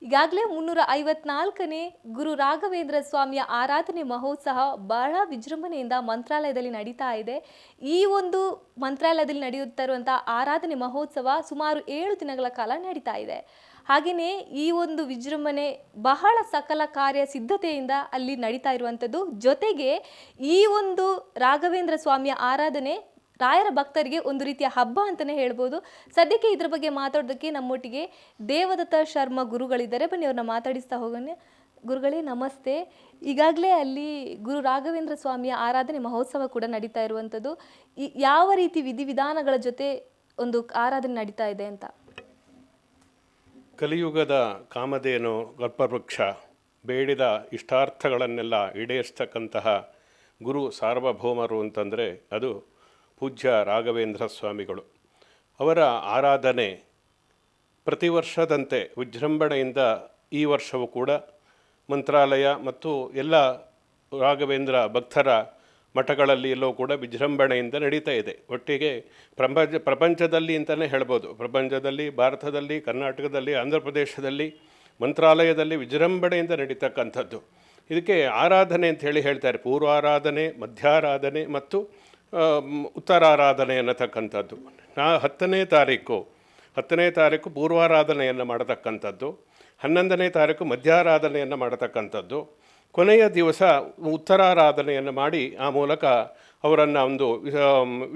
ಈಗಾಗಲೇ 354ನೇ ಗುರು ರಾಘವೇಂದ್ರ ಸ್ವಾಮಿಯ ಆರಾಧನೆ ಮಹೋತ್ಸವ ಬಹಳ ವಿಜೃಂಭಣೆಯಿಂದ ಮಂತ್ರಾಲಯದಲ್ಲಿ ನಡೀತಾ ಇದೆ. ಈ ಒಂದು ಮಂತ್ರಾಲಯದಲ್ಲಿ ನಡೆಯುತ್ತಾ ಇರುವಂತಹ ಆರಾಧನೆ ಮಹೋತ್ಸವ ಸುಮಾರು 7 ದಿನಗಳ ಕಾಲ ನಡೀತಾ ಇದೆ. ಹಾಗೆಯೇ ಈ ಒಂದು ವಿಜೃಂಭಣೆ ಬಹಳ ಸಕಲ ಕಾರ್ಯ ಸಿದ್ಧತೆಯಿಂದ ಅಲ್ಲಿ ನಡೀತಾ ಇರುವಂಥದ್ದು. ಜೊತೆಗೆ ಈ ಒಂದು ರಾಘವೇಂದ್ರ ಸ್ವಾಮಿಯ ಆರಾಧನೆ ರಾಯರ ಭಕ್ತರಿಗೆ ಒಂದು ರೀತಿಯ ಹಬ್ಬ ಅಂತಲೇ ಹೇಳ್ಬೋದು. ಸದ್ಯಕ್ಕೆ ಇದ್ರ ಬಗ್ಗೆ ಮಾತಾಡೋದಕ್ಕೆ ನಮ್ಮೊಟ್ಟಿಗೆ ದೇವದತ್ತ ಶರ್ಮ ಗುರುಗಳಿದ್ದಾರೆ. ಬನ್ನಿ ಅವ್ರನ್ನ ಮಾತಾಡಿಸ್ತಾ ಹೋಗೋಣ. ಗುರುಗಳೇ ನಮಸ್ತೆ. ಈಗಾಗಲೇ ಅಲ್ಲಿ ಗುರು ರಾಘವೇಂದ್ರ ಸ್ವಾಮಿಯ ಆರಾಧನೆ ಮಹೋತ್ಸವ ಕೂಡ ನಡೀತಾ ಇರುವಂಥದ್ದು. ಯಾವ ರೀತಿ ವಿಧಿವಿಧಾನಗಳ ಜೊತೆ ಒಂದು ಆರಾಧನೆ ನಡೀತಾ ಇದೆ ಅಂತ? ಕಲಿಯುಗದ ಕಾಮಧೇನು ಕಲ್ಪವೃಕ್ಷ ಬೇಡಿದ ಇಷ್ಟಾರ್ಥಗಳನ್ನೆಲ್ಲ ಈಡೇರಿಸ್ತಕ್ಕಂತಹ ಗುರು ಸಾರ್ವಭೌಮರು ಅಂತಂದರೆ ಅದು ಪೂಜ್ಯ ರಾಘವೇಂದ್ರ ಸ್ವಾಮಿಗಳು. ಅವರ ಆರಾಧನೆ ಪ್ರತಿ ವರ್ಷದಂತೆ ವಿಜೃಂಭಣೆಯಿಂದ ಈ ವರ್ಷವೂ ಕೂಡ ಮಂತ್ರಾಲಯ ಮತ್ತು ಎಲ್ಲ ರಾಘವೇಂದ್ರ ಭಕ್ತರ ಮಠಗಳಲ್ಲಿ ಎಲ್ಲವೂ ಕೂಡ ವಿಜೃಂಭಣೆಯಿಂದ ನಡೀತಾ ಇದೆ. ಒಟ್ಟಿಗೆ ಪ್ರಪಂಚದಲ್ಲಿ ಅಂತಲೇ ಹೇಳ್ಬೋದು. ಪ್ರಪಂಚದಲ್ಲಿ, ಭಾರತದಲ್ಲಿ, ಕರ್ನಾಟಕದಲ್ಲಿ, ಆಂಧ್ರ ಪ್ರದೇಶದಲ್ಲಿ ಮಂತ್ರಾಲಯದಲ್ಲಿ ವಿಜೃಂಭಣೆಯಿಂದ ನಡೀತಕ್ಕಂಥದ್ದು. ಇದಕ್ಕೆ ಆರಾಧನೆ ಅಂಥೇಳಿ ಹೇಳ್ತಾರೆ. ಪೂರ್ವಾರಾಧನೆ, ಮಧ್ಯಾರಾಧನೆ ಮತ್ತು ಉತ್ತರಾರಾಧನೆ ಅನ್ನತಕ್ಕಂಥದ್ದು. 10ನೇ ತಾರೀಕು ಪೂರ್ವಾರಾಧನೆಯನ್ನು ಮಾಡತಕ್ಕಂಥದ್ದು, 11ನೇ ತಾರೀಕು ಮಧ್ಯಾರಾಧನೆಯನ್ನು ಮಾಡತಕ್ಕಂಥದ್ದು, ಕೊನೆಯ ದಿವಸ ಉತ್ತರಾರಾಧನೆಯನ್ನು ಮಾಡಿ ಆ ಮೂಲಕ ಅವರನ್ನು ಒಂದು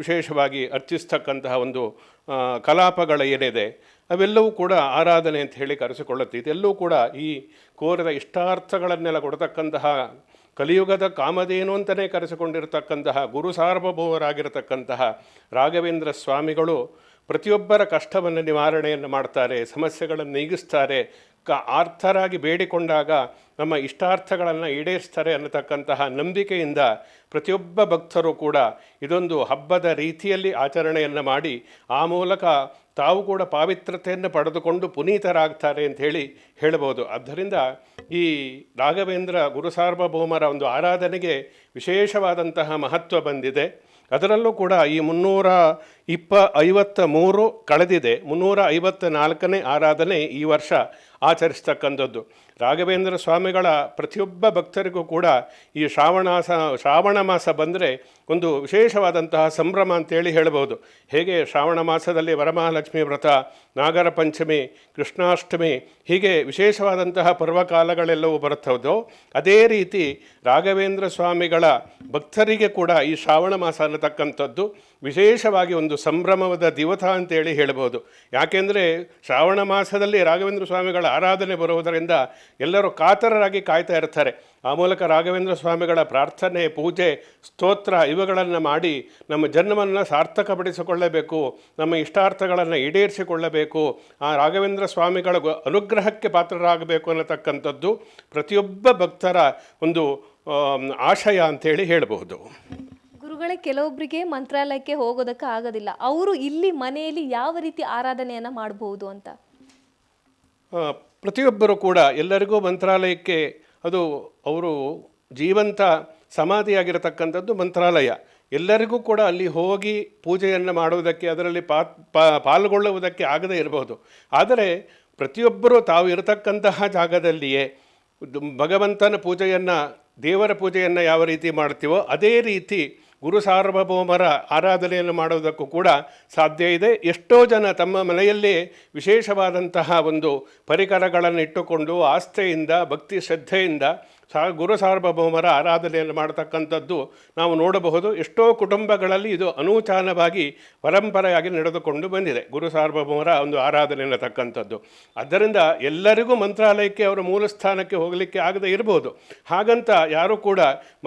ವಿಶೇಷವಾಗಿ ಅರ್ಚಿಸ್ತಕ್ಕಂತಹ ಒಂದು ಕಲಾಪಗಳ ಏನಿದೆ ಅವೆಲ್ಲವೂ ಕೂಡ ಆರಾಧನೆ ಅಂತ ಹೇಳಿ ಕರೆಸಿಕೊಳ್ಳುತ್ತೆ. ಇದೆಲ್ಲವೂ ಕೂಡ ಈ ಕೋರಿದ ಇಷ್ಟಾರ್ಥಗಳನ್ನೆಲ್ಲ ಕೊಡತಕ್ಕಂತಹ ಕಲಿಯುಗದ ಕಾಮಧೇನು ಅಂತಲೇ ಕರೆಸಿಕೊಂಡಿರತಕ್ಕಂತಹ ಗುರು ಸಾರ್ವಭೌಮರಾಗಿರತಕ್ಕಂತಹ ರಾಘವೇಂದ್ರ ಸ್ವಾಮಿಗಳು ಪ್ರತಿಯೊಬ್ಬರ ಕಷ್ಟವನ್ನು ನಿವಾರಣೆಯನ್ನು ಮಾಡ್ತಾರೆ, ಸಮಸ್ಯೆಗಳನ್ನು ನೀಗಿಸ್ತಾರೆ. ಆರ್ಥರಾಗಿ ಬೇಡಿಕೊಂಡಾಗ ನಮ್ಮ ಇಷ್ಟಾರ್ಥಗಳನ್ನು ಈಡೇರಿಸ್ತಾರೆ ಅನ್ನತಕ್ಕಂತಹ ನಂಬಿಕೆಯಿಂದ ಪ್ರತಿಯೊಬ್ಬ ಭಕ್ತರು ಕೂಡ ಇದೊಂದು ಹಬ್ಬದ ರೀತಿಯಲ್ಲಿ ಆಚರಣೆಯನ್ನು ಮಾಡಿ ಆ ಮೂಲಕ ತಾವು ಕೂಡ ಪಾವಿತ್ರತೆಯನ್ನು ಪಡೆದುಕೊಂಡು ಪುನೀತರಾಗ್ತಾರೆ ಅಂಥೇಳಿ ಹೇಳ್ಬೋದು. ಆದ್ದರಿಂದ ಈ ರಾಘವೇಂದ್ರ ಗುರು ಸಾರ್ವಭೌಮರ ಒಂದು ಆರಾಧನೆಗೆ ವಿಶೇಷವಾದಂತಹ ಮಹತ್ವ ಬಂದಿದೆ. ಅದರಲ್ಲೂ ಕೂಡ ಈ 353 ಕಳೆದಿದೆ. 354ನೇ ಆರಾಧನೆ ಈ ವರ್ಷ ಆಚರಿಸ್ತಕ್ಕಂಥದ್ದು. ರಾಘವೇಂದ್ರ ಸ್ವಾಮಿಗಳ ಪ್ರತಿಯೊಬ್ಬ ಭಕ್ತರಿಗೂ ಕೂಡ ಈ ಶ್ರಾವಣ ಮಾಸ ಬಂದರೆ ಒಂದು ವಿಶೇಷವಾದಂತಹ ಸಂಭ್ರಮ ಅಂತೇಳಿ ಹೇಳ್ಬೋದು. ಹೇಗೆ ಶ್ರಾವಣ ಮಾಸದಲ್ಲಿ ವರಮಹಾಲಕ್ಷ್ಮಿ ವ್ರತ, ನಾಗರ ಪಂಚಮಿ, ಕೃಷ್ಣಾಷ್ಟಮಿ ಹೀಗೆ ವಿಶೇಷವಾದಂತಹ ಪರ್ವಕಾಲಗಳೆಲ್ಲವೂ ಬರುತ್ತದೋ ಅದೇ ರೀತಿ ರಾಘವೇಂದ್ರ ಸ್ವಾಮಿಗಳ ಭಕ್ತರಿಗೆ ಕೂಡ ಈ ಶ್ರಾವಣ ಮಾಸ ಅನ್ನತಕ್ಕಂಥದ್ದು ವಿಶೇಷವಾಗಿ ಒಂದು ಸಂಭ್ರಮದ ದಿವಸ ಅಂತೇಳಿ ಹೇಳ್ಬೋದು. ಯಾಕೆಂದರೆ ಶ್ರಾವಣ ಮಾಸದಲ್ಲಿ ರಾಘವೇಂದ್ರ ಸ್ವಾಮಿಗಳ ಆರಾಧನೆ ಬರುವುದರಿಂದ ಎಲ್ಲರೂ ಕಾತರರಾಗಿ ಕಾಯ್ತಾ ಇರ್ತಾರೆ. ಆ ಮೂಲಕ ರಾಘವೇಂದ್ರ ಸ್ವಾಮಿಗಳ ಪ್ರಾರ್ಥನೆ, ಪೂಜೆ, ಸ್ತೋತ್ರ ಇವುಗಳನ್ನು ಮಾಡಿ ನಮ್ಮ ಜನ್ಮವನ್ನು ಸಾರ್ಥಕಪಡಿಸಿಕೊಳ್ಳಬೇಕು, ನಮ್ಮ ಇಷ್ಟಾರ್ಥಗಳನ್ನು ಈಡೇರಿಸಿಕೊಳ್ಳಬೇಕು, ಆ ರಾಘವೇಂದ್ರ ಸ್ವಾಮಿಗಳ ಅನುಗ್ರಹಕ್ಕೆ ಪಾತ್ರರಾಗಬೇಕು ಅನ್ನತಕ್ಕಂಥದ್ದು ಪ್ರತಿಯೊಬ್ಬ ಭಕ್ತರ ಒಂದು ಆಶಯ ಅಂಥೇಳಿ ಹೇಳಬಹುದು. ಗುರುಗಳೇ, ಕೆಲವೊಬ್ಬರಿಗೆ ಮಂತ್ರಾಲಯಕ್ಕೆ ಹೋಗೋದಕ್ಕೆ ಆಗೋದಿಲ್ಲ. ಅವರು ಇಲ್ಲಿ ಮನೆಯಲ್ಲಿ ಯಾವ ರೀತಿ ಆರಾಧನೆಯನ್ನು ಮಾಡಬಹುದು ಅಂತ? ಪ್ರತಿಯೊಬ್ಬರು ಕೂಡ ಎಲ್ಲರಿಗೂ ಮಂತ್ರಾಲಯಕ್ಕೆ ಅದು ಅವರು ಜೀವಂತ ಸಮಾಧಿಯಾಗಿರತಕ್ಕಂಥದ್ದು ಮಂತ್ರಾಲಯ. ಎಲ್ಲರಿಗೂ ಕೂಡ ಅಲ್ಲಿ ಹೋಗಿ ಪೂಜೆಯನ್ನು ಮಾಡುವುದಕ್ಕೆ, ಅದರಲ್ಲಿ ಪಾಲ್ಗೊಳ್ಳುವುದಕ್ಕೆ ಆಗದೇ ಇರಬಹುದು. ಆದರೆ ಪ್ರತಿಯೊಬ್ಬರೂ ತಾವು ಇರತಕ್ಕಂತಹ ಜಾಗದಲ್ಲಿಯೇ ಭಗವಂತನ ಪೂಜೆಯನ್ನು, ದೇವರ ಪೂಜೆಯನ್ನು ಯಾವ ರೀತಿ ಮಾಡ್ತೀವೋ ಅದೇ ರೀತಿ ಗುರು ಸಾರ್ವಭೌಮರ ಆರಾಧನೆಯನ್ನು ಮಾಡುವುದಕ್ಕೂ ಕೂಡ ಸಾಧ್ಯ ಇದೆ. ಎಷ್ಟೋ ಜನ ತಮ್ಮ ಮನೆಯಲ್ಲೇ ವಿಶೇಷವಾದಂತಹ ಒಂದು ಪರಿಕರಗಳನ್ನು ಇಟ್ಟುಕೊಂಡು ಆಸ್ಥೆಯಿಂದ, ಭಕ್ತಿ ಶ್ರದ್ಧೆಯಿಂದ ಗುರು ಸಾರ್ವಭೌಮರ ಆರಾಧನೆಯನ್ನು ಮಾಡತಕ್ಕಂಥದ್ದು ನಾವು ನೋಡಬಹುದು. ಎಷ್ಟೋ ಕುಟುಂಬಗಳಲ್ಲಿ ಇದು ಅನೂಚಾನವಾಗಿ ಪರಂಪರೆಯಾಗಿ ನಡೆದುಕೊಂಡು ಬಂದಿದೆ, ಗುರು ಸಾರ್ವಭೌಮರ ಒಂದು ಆರಾಧನೆ ಅನ್ನತಕ್ಕಂಥದ್ದು. ಆದ್ದರಿಂದ ಎಲ್ಲರಿಗೂ ಮಂತ್ರಾಲಯಕ್ಕೆ ಅವರ ಮೂಲ ಸ್ಥಾನಕ್ಕೆ ಹೋಗಲಿಕ್ಕೆ ಆಗದೆ ಇರ್ಬೋದು. ಹಾಗಂತ ಯಾರೂ ಕೂಡ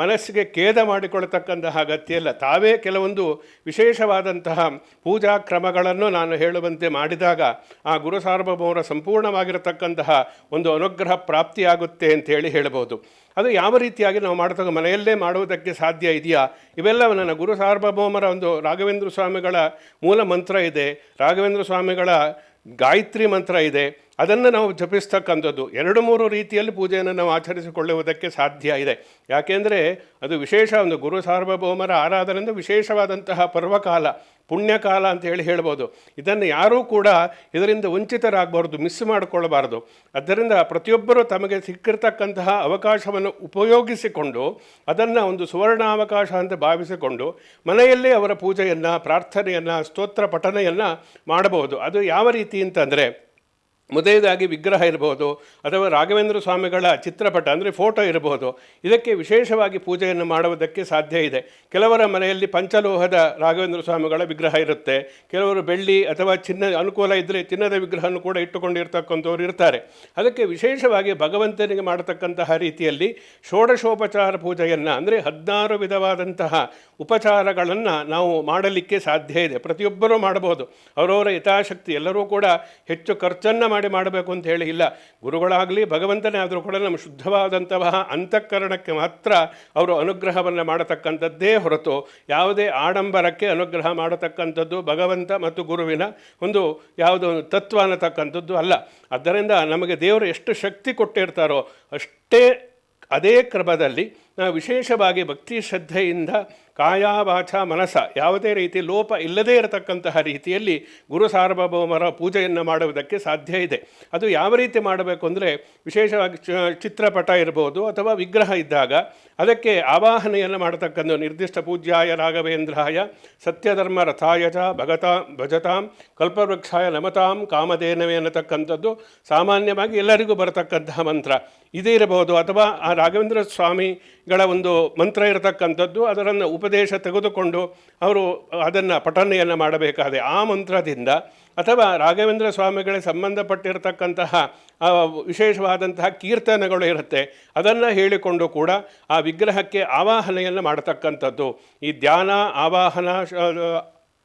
ಮನಸ್ಸಿಗೆ ಖೇದ ಮಾಡಿಕೊಳ್ತಕ್ಕಂತಹ ಅಗತ್ಯ ಇಲ್ಲ. ತಾವೇ ಕೆಲವೊಂದು ವಿಶೇಷವಾದಂತಹ ಪೂಜಾ ಕ್ರಮಗಳನ್ನು ನಾನು ಹೇಳುವಂತೆ ಮಾಡಿದಾಗ ಆ ಗುರು ಸಾರ್ವಭೌಮರ ಸಂಪೂರ್ಣವಾಗಿರತಕ್ಕಂತಹ ಒಂದು ಅನುಗ್ರಹ ಪ್ರಾಪ್ತಿಯಾಗುತ್ತೆ ಅಂತೇಳಿ ಹೇಳಬಹುದು. ಅದು ಯಾವ ರೀತಿಯಾಗಿ ನಾವು ಮಾಡ್ತಕ್ಕ ಮನೆಯಲ್ಲೇ ಮಾಡುವುದಕ್ಕೆ ಸಾಧ್ಯ ಇದೆಯಾ? ಇವೆಲ್ಲ ನನ್ನ ಗುರು ಸಾರ್ವಭೌಮರ ಒಂದು ರಾಘವೇಂದ್ರ ಸ್ವಾಮಿಗಳ ಮೂಲ ಮಂತ್ರ ಇದೆ, ರಾಘವೇಂದ್ರ ಸ್ವಾಮಿಗಳ ಗಾಯತ್ರಿ ಮಂತ್ರ ಇದೆ. ಅದನ್ನು ನಾವು ಜಪಿಸ್ತಕ್ಕಂಥದ್ದು 2-3 ರೀತಿಯಲ್ಲಿ ಪೂಜೆಯನ್ನು ನಾವು ಆಚರಿಸಿಕೊಳ್ಳುವುದಕ್ಕೆ ಸಾಧ್ಯ ಇದೆ. ಯಾಕೆಂದರೆ ಅದು ವಿಶೇಷ, ಒಂದು ಗುರು ಸಾರ್ವಭೌಮರ ಆರಾಧನೆಯಿಂದ ವಿಶೇಷವಾದಂತಹ ಪರ್ವಕಾಲ, ಪುಣ್ಯಕಾಲ ಅಂತ ಹೇಳ್ಬೋದು. ಇದನ್ನು ಯಾರೂ ಕೂಡ ಇದರಿಂದ ವಂಚಿತರಾಗಬಾರ್ದು, ಮಿಸ್ ಮಾಡಿಕೊಳ್ಳಬಾರ್ದು. ಆದ್ದರಿಂದ ಪ್ರತಿಯೊಬ್ಬರೂ ತಮಗೆ ಸಿಕ್ಕಿರ್ತಕ್ಕಂತಹ ಅವಕಾಶವನ್ನು ಉಪಯೋಗಿಸಿಕೊಂಡು ಅದನ್ನು ಒಂದು ಸುವರ್ಣಾವಕಾಶ ಅಂತ ಭಾವಿಸಿಕೊಂಡು ಮನೆಯಲ್ಲೇ ಅವರ ಪೂಜೆಯನ್ನು, ಪ್ರಾರ್ಥನೆಯನ್ನು, ಸ್ತೋತ್ರ ಪಠನೆಯನ್ನು ಮಾಡಬಹುದು. ಅದು ಯಾವ ರೀತಿ ಅಂತಂದರೆ, ಮೊದಲನೇದಾಗಿ ವಿಗ್ರಹ ಇರಬಹುದು ಅಥವಾ ರಾಘವೇಂದ್ರ ಸ್ವಾಮಿಗಳ ಚಿತ್ರಪಟ ಅಂದರೆ ಫೋಟೋ ಇರಬಹುದು. ಇದಕ್ಕೆ ವಿಶೇಷವಾಗಿ ಪೂಜೆಯನ್ನು ಮಾಡುವುದಕ್ಕೆ ಸಾಧ್ಯ ಇದೆ. ಕೆಲವರ ಮನೆಯಲ್ಲಿ ಪಂಚಲೋಹದ ರಾಘವೇಂದ್ರ ಸ್ವಾಮಿಗಳ ವಿಗ್ರಹ ಇರುತ್ತೆ, ಕೆಲವರು ಬೆಳ್ಳಿ ಅಥವಾ ಚಿನ್ನ ಅನುಕೂಲ ಇದ್ದರೆ ಚಿನ್ನದ ವಿಗ್ರಹವನ್ನು ಕೂಡ ಇಟ್ಟುಕೊಂಡಿರ್ತಕ್ಕಂಥವ್ರು ಇರ್ತಾರೆ. ಅದಕ್ಕೆ ವಿಶೇಷವಾಗಿ ಭಗವಂತನಿಗೆ ಮಾಡತಕ್ಕಂತಹ ರೀತಿಯಲ್ಲಿ ಷೋಡಶೋಪಚಾರ ಪೂಜೆಯನ್ನು ಅಂದರೆ 16 ವಿಧವಾದಂತಹ ಉಪಚಾರಗಳನ್ನು ನಾವು ಮಾಡಲಿಕ್ಕೆ ಸಾಧ್ಯ ಇದೆ. ಪ್ರತಿಯೊಬ್ಬರೂ ಮಾಡಬಹುದು, ಅವರವರ ಯಥಾಶಕ್ತಿ. ಎಲ್ಲರೂ ಕೂಡ ಹೆಚ್ಚು ಖರ್ಚನ್ನು ಮಾಡಬೇಕು ಅಂತ ಹೇಳಿ ಇಲ್ಲ. ಗುರುಗಳಾಗಲಿ ಭಗವಂತನೇ ಆದರೂ ಕೂಡ ನಮ್ಮ ಶುದ್ಧವಾದಂತಹ ಅಂತಃಕರಣಕ್ಕೆ ಮಾತ್ರ ಅವರು ಅನುಗ್ರಹವನ್ನು ಮಾಡತಕ್ಕಂಥದ್ದೇ ಹೊರತು ಯಾವುದೇ ಆಡಂಬರಕ್ಕೆ ಅನುಗ್ರಹ ಮಾಡತಕ್ಕಂಥದ್ದು ಭಗವಂತ ಮತ್ತು ಗುರುವಿನ ಒಂದು ಯಾವುದೋ ತತ್ವ ಅನ್ನತಕ್ಕಂಥದ್ದು ಅಲ್ಲ. ಆದ್ದರಿಂದ ನಮಗೆ ದೇವರು ಎಷ್ಟು ಶಕ್ತಿ ಕೊಟ್ಟಿರ್ತಾರೋ ಅಷ್ಟೇ ಅದೇ ಕ್ರಮದಲ್ಲಿ ನಾವು ವಿಶೇಷವಾಗಿ ಭಕ್ತಿ ಶ್ರದ್ಧೆಯಿಂದ ಕಾಯ ವಾಚ ಮನಸ ಯಾವುದೇ ರೀತಿ ಲೋಪ ಇಲ್ಲದೇ ಇರತಕ್ಕಂತಹ ರೀತಿಯಲ್ಲಿ ಗುರು ಸಾರ್ವಭೌಮರ ಪೂಜೆಯನ್ನು ಮಾಡುವುದಕ್ಕೆ ಸಾಧ್ಯ ಇದೆ. ಅದು ಯಾವ ರೀತಿ ಮಾಡಬೇಕು ಅಂದರೆ, ವಿಶೇಷವಾಗಿ ಚಿತ್ರಪಟ ಇರ್ಬೋದು ಅಥವಾ ವಿಗ್ರಹ ಇದ್ದಾಗ ಅದಕ್ಕೆ ಆವಾಹನೆಯನ್ನು ಮಾಡತಕ್ಕಂಥ ನಿರ್ದಿಷ್ಟ ಪೂಜ್ಯಾಯ ರಾಘವೇಂದ್ರಾಯ ಸತ್ಯಧರ್ಮ ರಥಾಯ ಚ ಭಜತಾಂ ಕಲ್ಪವೃಕ್ಷಾಯ ನಮತಾಂ ಕಾಮಧೇನವೇ ಅನ್ನತಕ್ಕಂಥದ್ದು ಸಾಮಾನ್ಯವಾಗಿ ಎಲ್ಲರಿಗೂ ಬರತಕ್ಕಂತಹ ಮಂತ್ರ ಇದೇ ಇರಬಹುದು. ಅಥವಾ ಆ ರಾಘವೇಂದ್ರ ಸ್ವಾಮಿಗಳ ಒಂದು ಮಂತ್ರ ಇರತಕ್ಕಂಥದ್ದು, ಅದನ್ನು ಉಪದೇಶ ತೆಗೆದುಕೊಂಡು ಅವರು ಅದನ್ನು ಪಠನೆಯನ್ನು ಮಾಡಬೇಕಾದೆ ಆ ಮಂತ್ರದಿಂದ, ಅಥವಾ ರಾಘವೇಂದ್ರ ಸ್ವಾಮಿಗಳಿಗೆ ಸಂಬಂಧಪಟ್ಟಿರತಕ್ಕಂತಹ ವಿಶೇಷವಾದಂತಹ ಕೀರ್ತನೆಗಳು ಇರುತ್ತೆ, ಅದನ್ನು ಹೇಳಿಕೊಂಡು ಕೂಡ ಆ ವಿಗ್ರಹಕ್ಕೆ ಆವಾಹನೆಯನ್ನು ಮಾಡತಕ್ಕಂಥದ್ದು. ಈ ಧ್ಯಾನ, ಆವಾಹನ,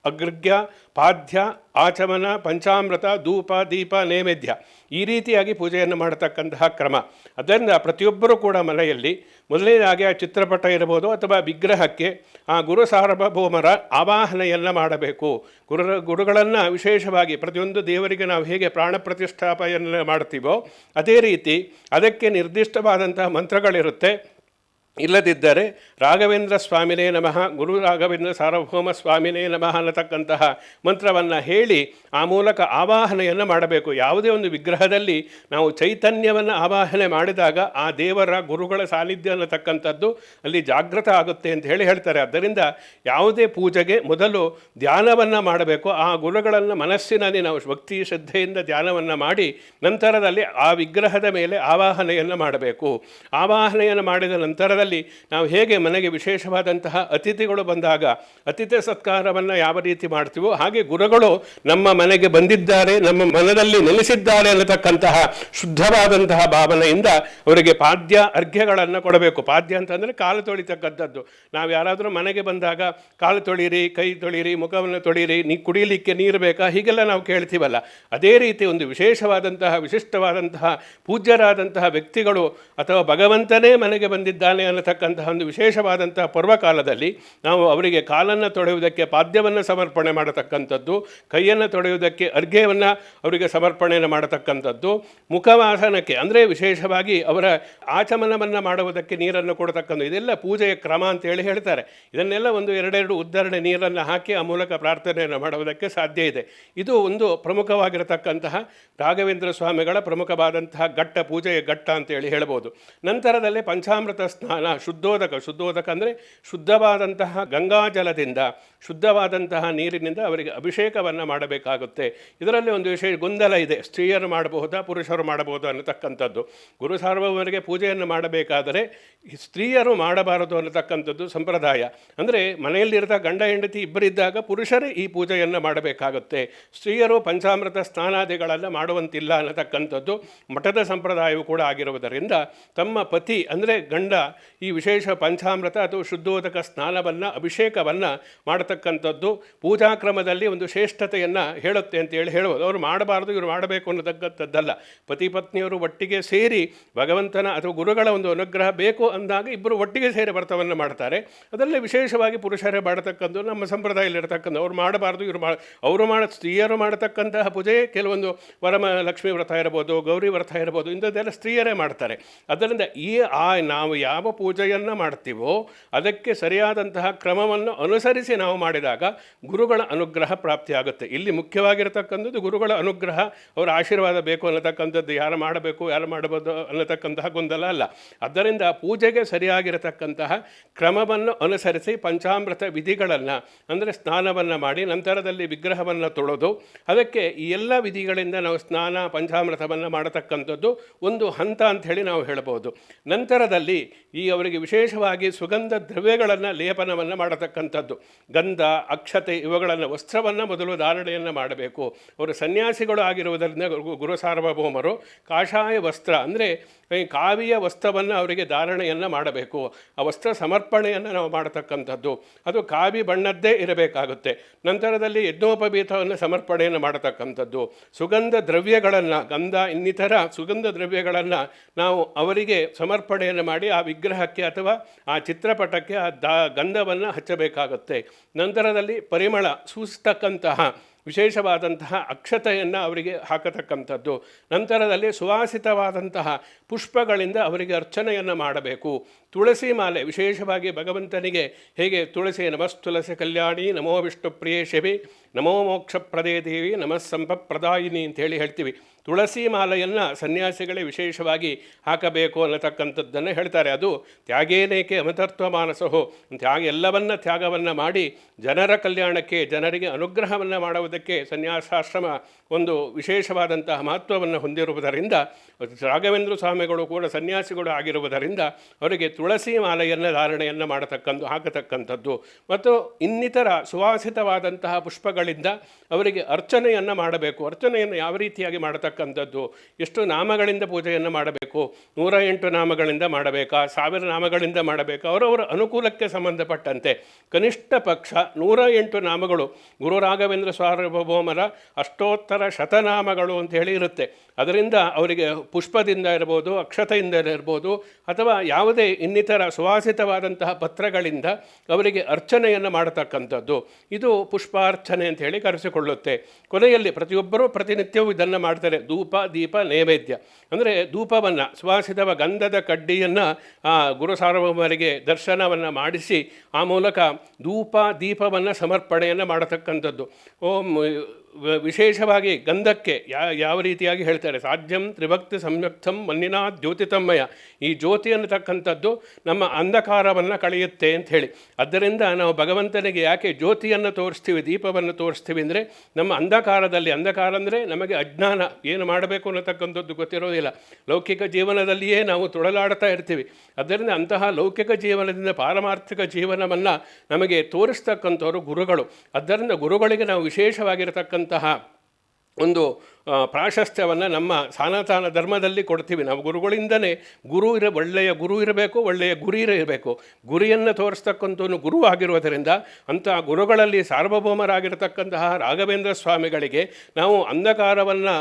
ಅಗ್ರಗ್ಯ, ಪಾದ್ಯ, ಆಚಮನ, ಪಂಚಾಮೃತ, ಧೂಪ, ದೀಪ, ನೈವೇದ್ಯ ಈ ರೀತಿಯಾಗಿ ಪೂಜೆಯನ್ನು ಮಾಡತಕ್ಕಂತಹ ಕ್ರಮ. ಅದರಿಂದ ಪ್ರತಿಯೊಬ್ಬರೂ ಕೂಡ ಮನೆಯಲ್ಲಿ ಮೊದಲನೇದಾಗಿ ಆ ಚಿತ್ರಪಟ ಇರಬಹುದು ಅಥವಾ ವಿಗ್ರಹಕ್ಕೆ ಆ ಗುರು ಸಾರ್ವಭೌಮರ ಆವಾಹನೆಯನ್ನು ಮಾಡಬೇಕು. ಗುರುಗಳನ್ನು ವಿಶೇಷವಾಗಿ ಪ್ರತಿಯೊಂದು ದೇವರಿಗೆ ನಾವು ಹೇಗೆ ಪ್ರಾಣ ಪ್ರತಿಷ್ಠಾಪನೆಯನ್ನು ಮಾಡ್ತೀವೋ ಅದೇ ರೀತಿ ಅದಕ್ಕೆ ನಿರ್ದಿಷ್ಟವಾದಂತಹ ಮಂತ್ರಗಳಿರುತ್ತೆ. ಇಲ್ಲದಿದ್ದರೆ ರಾಘವೇಂದ್ರ ಸ್ವಾಮಿನೇ ನಮಃ, ಗುರು ರಾಘವೇಂದ್ರ ಸಾರ್ವಭೌಮ ಸ್ವಾಮಿನೇ ನಮಃ ಅನ್ನತಕ್ಕಂತಹ ಮಂತ್ರವನ್ನು ಹೇಳಿ ಆ ಮೂಲಕ ಆವಾಹನೆಯನ್ನು ಮಾಡಬೇಕು. ಯಾವುದೇ ಒಂದು ವಿಗ್ರಹದಲ್ಲಿ ನಾವು ಚೈತನ್ಯವನ್ನು ಆವಾಹನೆ ಮಾಡಿದಾಗ ಆ ದೇವರ ಗುರುಗಳ ಸಾನ್ನಿಧ್ಯ ಅನ್ನತಕ್ಕಂಥದ್ದು ಅಲ್ಲಿ ಜಾಗೃತ ಆಗುತ್ತೆ ಅಂತ ಹೇಳ್ತಾರೆ. ಆದ್ದರಿಂದ ಯಾವುದೇ ಪೂಜೆಗೆ ಮೊದಲು ಧ್ಯಾನವನ್ನು ಮಾಡಬೇಕು. ಆ ಗುರುಗಳನ್ನು ಮನಸ್ಸಿನಲ್ಲಿ ನಾವು ಭಕ್ತಿ ಶ್ರದ್ಧೆಯಿಂದ ಧ್ಯಾನವನ್ನು ಮಾಡಿ ನಂತರದಲ್ಲಿ ಆ ವಿಗ್ರಹದ ಮೇಲೆ ಆವಾಹನೆಯನ್ನು ಮಾಡಬೇಕು. ಆವಾಹನೆಯನ್ನು ಮಾಡಿದ ನಂತರದಲ್ಲಿ ನಾವು ಹೇಗೆ ಮನೆಗೆ ವಿಶೇಷವಾದಂತಹ ಅತಿಥಿಗಳು ಬಂದಾಗ ಅತಿಥಿ ಸತ್ಕಾರವನ್ನು ಯಾವ ರೀತಿ ಮಾಡ್ತೀವೋ ಹಾಗೆ ಗುರುಗಳು ನಮ್ಮ ಮನೆಗೆ ಬಂದಿದ್ದಾರೆ, ನಮ್ಮ ಮನದಲ್ಲಿ ನೆಲೆಸಿದ್ದಾರೆ ಅನ್ನತಕ್ಕಂತಹ ಶುದ್ಧವಾದಂತಹ ಭಾವನೆಯಿಂದ ಅವರಿಗೆ ಪಾದ್ಯ ಅರ್ಘ್ಯಗಳನ್ನು ಕೊಡಬೇಕು. ಪಾದ್ಯ ಅಂತಂದರೆ ಕಾಲು ತೊಳಿತಕ್ಕಂಥದ್ದು. ನಾವು ಯಾರಾದರೂ ಮನೆಗೆ ಬಂದಾಗ ಕಾಲು ತೊಳೀರಿ, ಕೈ ತೊಳೀರಿ, ಮುಖವನ್ನು ತೊಳೀರಿ, ಕುಡಿಯಲಿಕ್ಕೆ ನೀರು ಬೇಕಾ ಹೀಗೆಲ್ಲ ನಾವು ಕೇಳ್ತೀವಲ್ಲ, ಅದೇ ರೀತಿ ಒಂದು ವಿಶೇಷವಾದಂತಹ ವಿಶಿಷ್ಟವಾದಂತಹ ಪೂಜ್ಯರಾದಂತಹ ವ್ಯಕ್ತಿಗಳು ಅಥವಾ ಭಗವಂತನೇ ಮನೆಗೆ ಬಂದಿದ್ದಾನೆ ಅನ್ನತಕ್ಕಂತಹ ಒಂದು ವಿಶೇಷವಾದಂತಹ ಪರ್ವಕಾಲದಲ್ಲಿ ನಾವು ಅವರಿಗೆ ಕಾಲನ್ನು ತೊಳೆಯುವುದಕ್ಕೆ ಪಾದ್ಯವನ್ನು ಸಮರ್ಪಣೆ ಮಾಡತಕ್ಕಂಥದ್ದು, ಕೈಯನ್ನು ತೊಳೆಯುವುದಕ್ಕೆ ಅರ್ಘ್ಯವನ್ನು ಅವರಿಗೆ ಸಮರ್ಪಣೆಯನ್ನು ಮಾಡತಕ್ಕಂಥದ್ದು, ಮುಖವಾಸನಕ್ಕೆ ಅಂದರೆ ವಿಶೇಷವಾಗಿ ಅವರ ಆಚಮನವನ್ನು ಮಾಡುವುದಕ್ಕೆ ನೀರನ್ನು ಕೊಡತಕ್ಕಂಥದ್ದು, ಇದೆಲ್ಲ ಪೂಜೆಯ ಕ್ರಮ ಅಂತೇಳಿ ಹೇಳ್ತಾರೆ. ಇದನ್ನೆಲ್ಲ ಒಂದು 2 ಉದ್ಧರಣೆ ನೀರನ್ನು ಹಾಕಿ ಆ ಮೂಲಕ ಪ್ರಾರ್ಥನೆಯನ್ನು ಮಾಡುವುದಕ್ಕೆ ಸಾಧ್ಯ ಇದೆ. ಇದು ಒಂದು ಪ್ರಮುಖವಾಗಿರತಕ್ಕಂತಹ ರಾಘವೇಂದ್ರ ಸ್ವಾಮಿಗಳ ಪ್ರಮುಖವಾದಂತಹ ಘಟ್ಟ, ಪೂಜೆಯ ಘಟ್ಟ ಅಂತೇಳಿ ಹೇಳ್ಬೋದು. ನಂತರದಲ್ಲೇ ಪಂಚಾಮೃತ ಸ್ನಾನ, ಶುದ್ಧೋದಕ ಅಂದರೆ ಶುದ್ಧವಾದಂತಹ ಗಂಗಾಜಲದಿಂದ, ಶುದ್ಧವಾದಂತಹ ನೀರಿನಿಂದ ಅವರಿಗೆ ಅಭಿಷೇಕವನ್ನು ಮಾಡಬೇಕಾಗುತ್ತೆ. ಇದರಲ್ಲಿ ಒಂದು ವಿಶೇಷ ಗೊಂದಲ ಇದೆ, ಸ್ತ್ರೀಯರು ಮಾಡಬಹುದಾ ಪುರುಷರು ಮಾಡಬಹುದು ಅನ್ನತಕ್ಕಂಥದ್ದು. ಗುರು ಸಾರ್ವಭೌಮರಿಗೆ ಪೂಜೆಯನ್ನು ಮಾಡಬೇಕಾದರೆ ಸ್ತ್ರೀಯರು ಮಾಡಬಾರದು ಅನ್ನತಕ್ಕಂಥದ್ದು ಸಂಪ್ರದಾಯ. ಅಂದರೆ ಮನೆಯಲ್ಲಿರ್ತ ಗಂಡ ಹೆಂಡತಿ ಇಬ್ಬರಿದ್ದಾಗ ಪುರುಷರೇ ಈ ಪೂಜೆಯನ್ನು ಮಾಡಬೇಕಾಗುತ್ತೆ, ಸ್ತ್ರೀಯರು ಪಂಚಾಮೃತ ಸ್ನಾನಾದಿಗಳನ್ನು ಮಾಡುವಂತಿಲ್ಲ ಅನ್ನತಕ್ಕಂಥದ್ದು ಮಠದ ಸಂಪ್ರದಾಯವು ಕೂಡ ಆಗಿರುವುದರಿಂದ ತಮ್ಮ ಪತಿ ಅಂದರೆ ಗಂಡ ಈ ವಿಶೇಷ ಪಂಚಾಮೃತ ಅಥವಾ ಶುದ್ಧೋದಕ ಸ್ನಾನವನ್ನು ಅಭಿಷೇಕವನ್ನು ಮಾಡತಕ್ಕಂಥದ್ದು ಪೂಜಾ ಕ್ರಮದಲ್ಲಿ ಒಂದು ಶ್ರೇಷ್ಠತೆಯನ್ನು ಹೇಳುತ್ತೆ ಅಂತೇಳಿ ಹೇಳ್ಬೋದು. ಅವರು ಮಾಡಬಾರ್ದು ಇವರು ಮಾಡಬೇಕು ಅನ್ನತಕ್ಕಂಥದ್ದಲ್ಲ. ಪತಿ ಪತ್ನಿಯವರು ಒಟ್ಟಿಗೆ ಸೇರಿ ಭಗವಂತನ ಅಥವಾ ಗುರುಗಳ ಒಂದು ಅನುಗ್ರಹ ಬೇಕು ಅಂದಾಗ ಇಬ್ಬರು ಒಟ್ಟಿಗೆ ಸೇರಿ ವ್ರತವನ್ನು ಮಾಡ್ತಾರೆ. ಅದರಲ್ಲಿ ವಿಶೇಷವಾಗಿ ಪುರುಷರೇ ಮಾಡತಕ್ಕಂಥ ನಮ್ಮ ಸಂಪ್ರದಾಯದಲ್ಲಿರತಕ್ಕಂಥ ಅವ್ರು ಮಾಡಬಾರ್ದು ಇವರು ಸ್ತ್ರೀಯರು ಮಾಡತಕ್ಕಂತಹ ಪೂಜೆ ಕೆಲವೊಂದು ಲಕ್ಷ್ಮೀ ವ್ರತ ಇರ್ಬೋದು, ಗೌರಿ ವ್ರತ ಇರ್ಬೋದು, ಇಂಥದ್ದೆಲ್ಲ ಸ್ತ್ರೀಯರೇ ಮಾಡ್ತಾರೆ. ಅದರಿಂದ ನಾವು ಯಾವ ಪೂಜೆಯನ್ನು ಮಾಡ್ತೀವೋ ಅದಕ್ಕೆ ಸರಿಯಾದಂತಹ ಕ್ರಮವನ್ನು ಅನುಸರಿಸಿ ನಾವು ಮಾಡಿದಾಗ ಗುರುಗಳ ಅನುಗ್ರಹ ಪ್ರಾಪ್ತಿಯಾಗುತ್ತೆ. ಇಲ್ಲಿ ಮುಖ್ಯವಾಗಿರತಕ್ಕಂಥದ್ದು ಗುರುಗಳ ಅನುಗ್ರಹ, ಅವರ ಆಶೀರ್ವಾದ ಬೇಕು ಅನ್ನತಕ್ಕಂಥದ್ದು. ಯಾರು ಮಾಡಬೇಕು ಯಾರು ಮಾಡಬಹುದು ಅನ್ನತಕ್ಕಂತಹ ಗೊಂದಲ ಅಲ್ಲ. ಆದ್ದರಿಂದ ಪೂಜೆಗೆ ಸರಿಯಾಗಿರತಕ್ಕಂತಹ ಕ್ರಮವನ್ನು ಅನುಸರಿಸಿ ಪಂಚಾಮೃತ ವಿಧಿಗಳನ್ನು ಅಂದರೆ ಸ್ನಾನವನ್ನು ಮಾಡಿ ನಂತರದಲ್ಲಿ ವಿಗ್ರಹವನ್ನು ತೊಳೆದು ಅದಕ್ಕೆ ಈ ಎಲ್ಲ ವಿಧಿಗಳಿಂದ ನಾವು ಸ್ನಾನ ಪಂಚಾಮೃತವನ್ನು ಮಾಡತಕ್ಕಂಥದ್ದು ಒಂದು ಹಂತ ಅಂಥೇಳಿ ನಾವು ಹೇಳ್ಬೋದು. ನಂತರದಲ್ಲಿ ಅವರಿಗೆ ವಿಶೇಷವಾಗಿ ಸುಗಂಧ ದ್ರವ್ಯಗಳನ್ನು ಲೇಪನವನ್ನು ಮಾಡತಕ್ಕಂಥದ್ದು. ಗಂಧ, ಅಕ್ಷತೆ ಇವುಗಳನ್ನು ವಸ್ತ್ರವನ್ನು ಮೊದಲು ಧಾರಣೆಯನ್ನು ಮಾಡಬೇಕು. ಅವರು ಸನ್ಯಾಸಿಗಳು ಆಗಿರುವುದರಿಂದ ಗುರು ಸಾರ್ವಭೌಮರು ಕಾಷಾಯ ವಸ್ತ್ರ ಅಂದರೆ ಕಾವಿಯ ವಸ್ತ್ರವನ್ನು ಅವರಿಗೆ ಧಾರಣೆಯನ್ನು ಮಾಡಬೇಕು. ಆ ವಸ್ತ್ರ ಸಮರ್ಪಣೆಯನ್ನು ನಾವು ಮಾಡತಕ್ಕಂಥದ್ದು ಅದು ಕಾವಿ ಬಣ್ಣದ್ದೇ ಇರಬೇಕಾಗುತ್ತೆ. ನಂತರದಲ್ಲಿ ಯಜ್ಞೋಪವೀತವನ್ನು ಸಮರ್ಪಣೆಯನ್ನು ಮಾಡತಕ್ಕಂಥದ್ದು. ಸುಗಂಧ ದ್ರವ್ಯಗಳನ್ನು ಗಂಧ ಇನ್ನಿತರ ಸುಗಂಧ ದ್ರವ್ಯಗಳನ್ನು ನಾವು ಅವರಿಗೆ ಸಮರ್ಪಣೆಯನ್ನು ಮಾಡಿ ಆ ವಿಗ್ರಹಕ್ಕೆ ಅಥವಾ ಆ ಚಿತ್ರಪಟಕ್ಕೆ ಗಂಧವನ್ನು ಹಚ್ಚಬೇಕಾಗುತ್ತೆ. ನಂತರದಲ್ಲಿ ಪರಿಮಳ ಸೂಚಿಸ್ತಕ್ಕಂತಹ ವಿಶೇಷವಾದಂತಹ ಅಕ್ಷತೆಯನ್ನು ಅವರಿಗೆ ಹಾಕತಕ್ಕಂಥದ್ದು. ನಂತರದಲ್ಲಿ ಸುವಾಸಿತವಾದಂತಹ ಪುಷ್ಪಗಳಿಂದ ಅವರಿಗೆ ಅರ್ಚನೆಯನ್ನು ಮಾಡಬೇಕು. ತುಳಸಿ ಮಾಲೆ ವಿಶೇಷವಾಗಿ ಭಗವಂತನಿಗೆ ಹೇಗೆ ತುಳಸಿ ನಮಸ್ತುಲಸಿ ಕಲ್ಯಾಣಿ ನಮೋ ವಿಷ್ಣು ಪ್ರಿಯೇಶವಿ ನಮೋ ಮೋಕ್ಷಪ್ರದೇ ದೇವಿ ನಮಃ ಸಂಪತ್ಪ್ರದಾಯಿನಿ ಅಂತೇಳಿ ಹೇಳ್ತೀವಿ. ತುಳಸಿ ಮಾಲೆಯನ್ನು ಸನ್ಯಾಸಿಗಳೇ ವಿಶೇಷವಾಗಿ ಹಾಕಬೇಕು ಅನ್ನತಕ್ಕಂಥದ್ದನ್ನು ಹೇಳ್ತಾರೆ. ಅದು ತ್ಯಾಗೇನೇಕೆ ಅಮತತ್ವ ಮಾನಸಹೋ ಎಲ್ಲವನ್ನ ತ್ಯಾಗವನ್ನು ಮಾಡಿ ಜನರ ಕಲ್ಯಾಣಕ್ಕೆ ಜನರಿಗೆ ಅನುಗ್ರಹವನ್ನು ಮಾಡುವುದಕ್ಕೆ ಸನ್ಯಾಸಾಶ್ರಮ ಒಂದು ವಿಶೇಷವಾದಂತಹ ಮಹತ್ವವನ್ನು ಹೊಂದಿರುವುದರಿಂದ ರಾಘವೇಂದ್ರ ಸ್ವಾಮಿಗಳು ಕೂಡ ಸನ್ಯಾಸಿಗಳು ಆಗಿರುವುದರಿಂದ ಅವರಿಗೆ ತುಳಸಿ ಮಾಲೆಯನ್ನು ಧಾರಣೆಯನ್ನು ಹಾಕತಕ್ಕಂಥದ್ದು ಮತ್ತು ಇನ್ನಿತರ ಸುವಾಸಿತವಾದಂತಹ ಪುಷ್ಪಗಳಿಂದ ಅವರಿಗೆ ಅರ್ಚನೆಯನ್ನು ಮಾಡಬೇಕು. ಅರ್ಚನೆಯನ್ನು ಯಾವ ರೀತಿಯಾಗಿ ಮಾಡತಕ್ಕಂಥದ್ದು, ಎಷ್ಟು ನಾಮಗಳಿಂದ ಪೂಜೆಯನ್ನು ಮಾಡಬೇಕು, 108 ನಾಮಗಳಿಂದ ಮಾಡಬೇಕಾ, 1000 ನಾಮಗಳಿಂದ ಮಾಡಬೇಕಾ, ಅವರವರ ಅನುಕೂಲಕ್ಕೆ ಸಂಬಂಧಪಟ್ಟಂತೆ ಕನಿಷ್ಠ ಪಕ್ಷ 108 ನಾಮಗಳು ಗುರು ರಾಘವೇಂದ್ರ ಸಾರ್ವಭೌಮರ ಅಷ್ಟೋತ್ತರ ಶತನಾಮಗಳು ಅಂತ ಹೇಳಿ ಇರುತ್ತೆ. ಅದರಿಂದ ಅವರಿಗೆ ಪುಷ್ಪದಿಂದ ಇರ್ಬೋದು, ಅಕ್ಷತೆಯಿಂದ ಇರ್ಬೋದು ಅಥವಾ ಯಾವುದೇ ಇನ್ನಿತರ ಸುವಾಸಿತವಾದಂತಹ ಪತ್ರಗಳಿಂದ ಅವರಿಗೆ ಅರ್ಚನೆಯನ್ನು ಮಾಡತಕ್ಕಂಥದ್ದು. ಇದು ಪುಷ್ಪಾರ್ಚನೆ ಅಂತ ಹೇಳಿ ಕರೆಸಿಕೊಳ್ಳುತ್ತೆ. ಕೊನೆಯಲ್ಲಿ ಪ್ರತಿಯೊಬ್ಬರೂ ಪ್ರತಿನಿತ್ಯವೂ ಇದನ್ನು ಮಾಡ್ತಾರೆ. ಧೂಪ, ದೀಪ, ನೈವೇದ್ಯ ಅಂದರೆ ಧೂಪವನ್ನು ಸುವಾಸಿತವ ಗಂಧದ ಕಡ್ಡಿಯನ್ನು ಗುರು ಸಾರ್ವಭೌಮರಿಗೆ ದರ್ಶನವನ್ನು ಮಾಡಿಸಿ ಆ ಮೂಲಕ ಧೂಪ ದೀಪವನ್ನು ಸಮರ್ಪಣೆಯನ್ನು ಮಾಡತಕ್ಕಂಥದ್ದು. ವಿಶೇಷವಾಗಿ ಗಂಧಕ್ಕೆ ಯಾವ ರೀತಿಯಾಗಿ ಹೇಳ್ತಾರೆ, ಸಾಧ್ಯಂ ತ್ರಿಭಕ್ತಿ ಸಂಯುಕ್ತಂ ಮನ್ನಿನಾ ಜ್ಯೋತಿತಮ್ಮಯ, ಈ ಜ್ಯೋತಿ ಅನ್ನತಕ್ಕಂಥದ್ದು ನಮ್ಮ ಅಂಧಕಾರವನ್ನು ಕಳೆಯುತ್ತೆ ಅಂತ ಹೇಳಿ. ಆದ್ದರಿಂದ ನಾವು ಭಗವಂತನಿಗೆ ಯಾಕೆ ಜ್ಯೋತಿಯನ್ನು ತೋರಿಸ್ತೀವಿ, ದೀಪವನ್ನು ತೋರಿಸ್ತೀವಿ ಅಂದರೆ ನಮ್ಮ ಅಂಧಕಾರದಲ್ಲಿ, ಅಂಧಕಾರ ಅಂದರೆ ನಮಗೆ ಅಜ್ಞಾನ, ಏನು ಮಾಡಬೇಕು ಅನ್ನತಕ್ಕಂಥದ್ದು ಗೊತ್ತಿರೋದಿಲ್ಲ. ಲೌಕಿಕ ಜೀವನದಲ್ಲಿಯೇ ನಾವು ತೊಳಲಾಡ್ತಾ ಇರ್ತೀವಿ. ಆದ್ದರಿಂದ ಅಂತಹ ಲೌಕಿಕ ಜೀವನದಿಂದ ಪಾರಮಾರ್ಥಿಕ ಜೀವನವನ್ನು ನಮಗೆ ತೋರಿಸ್ತಕ್ಕಂಥವರು ಗುರುಗಳು. ಆದ್ದರಿಂದ ಗುರುಗಳಿಗೆ ನಾವು ವಿಶೇಷವಾಗಿರತಕ್ಕಂತಹ ಒಂದು ಪ್ರಾಶಸ್ತ್ಯವನ್ನು ನಮ್ಮ ಸನಾತನ ಧರ್ಮದಲ್ಲಿ ಕೊಡ್ತೀವಿ. ನಾವು ಗುರುಗಳಿಂದನೇ ಒಳ್ಳೆಯ ಗುರು ಇರಬೇಕು, ಒಳ್ಳೆಯ ಗುರಿ ಇರಬೇಕು. ಗುರಿಯನ್ನು ತೋರಿಸ್ತಕ್ಕಂಥವನು ಗುರು ಆಗಿರುವುದರಿಂದ ಅಂತಹ ಗುರುಗಳಲ್ಲಿ ಸಾರ್ವಭೌಮರಾಗಿರತಕ್ಕಂತಹ ರಾಘವೇಂದ್ರ ಸ್ವಾಮಿಗಳಿಗೆ ನಾವು ಅಂಧಕಾರವನ್ನು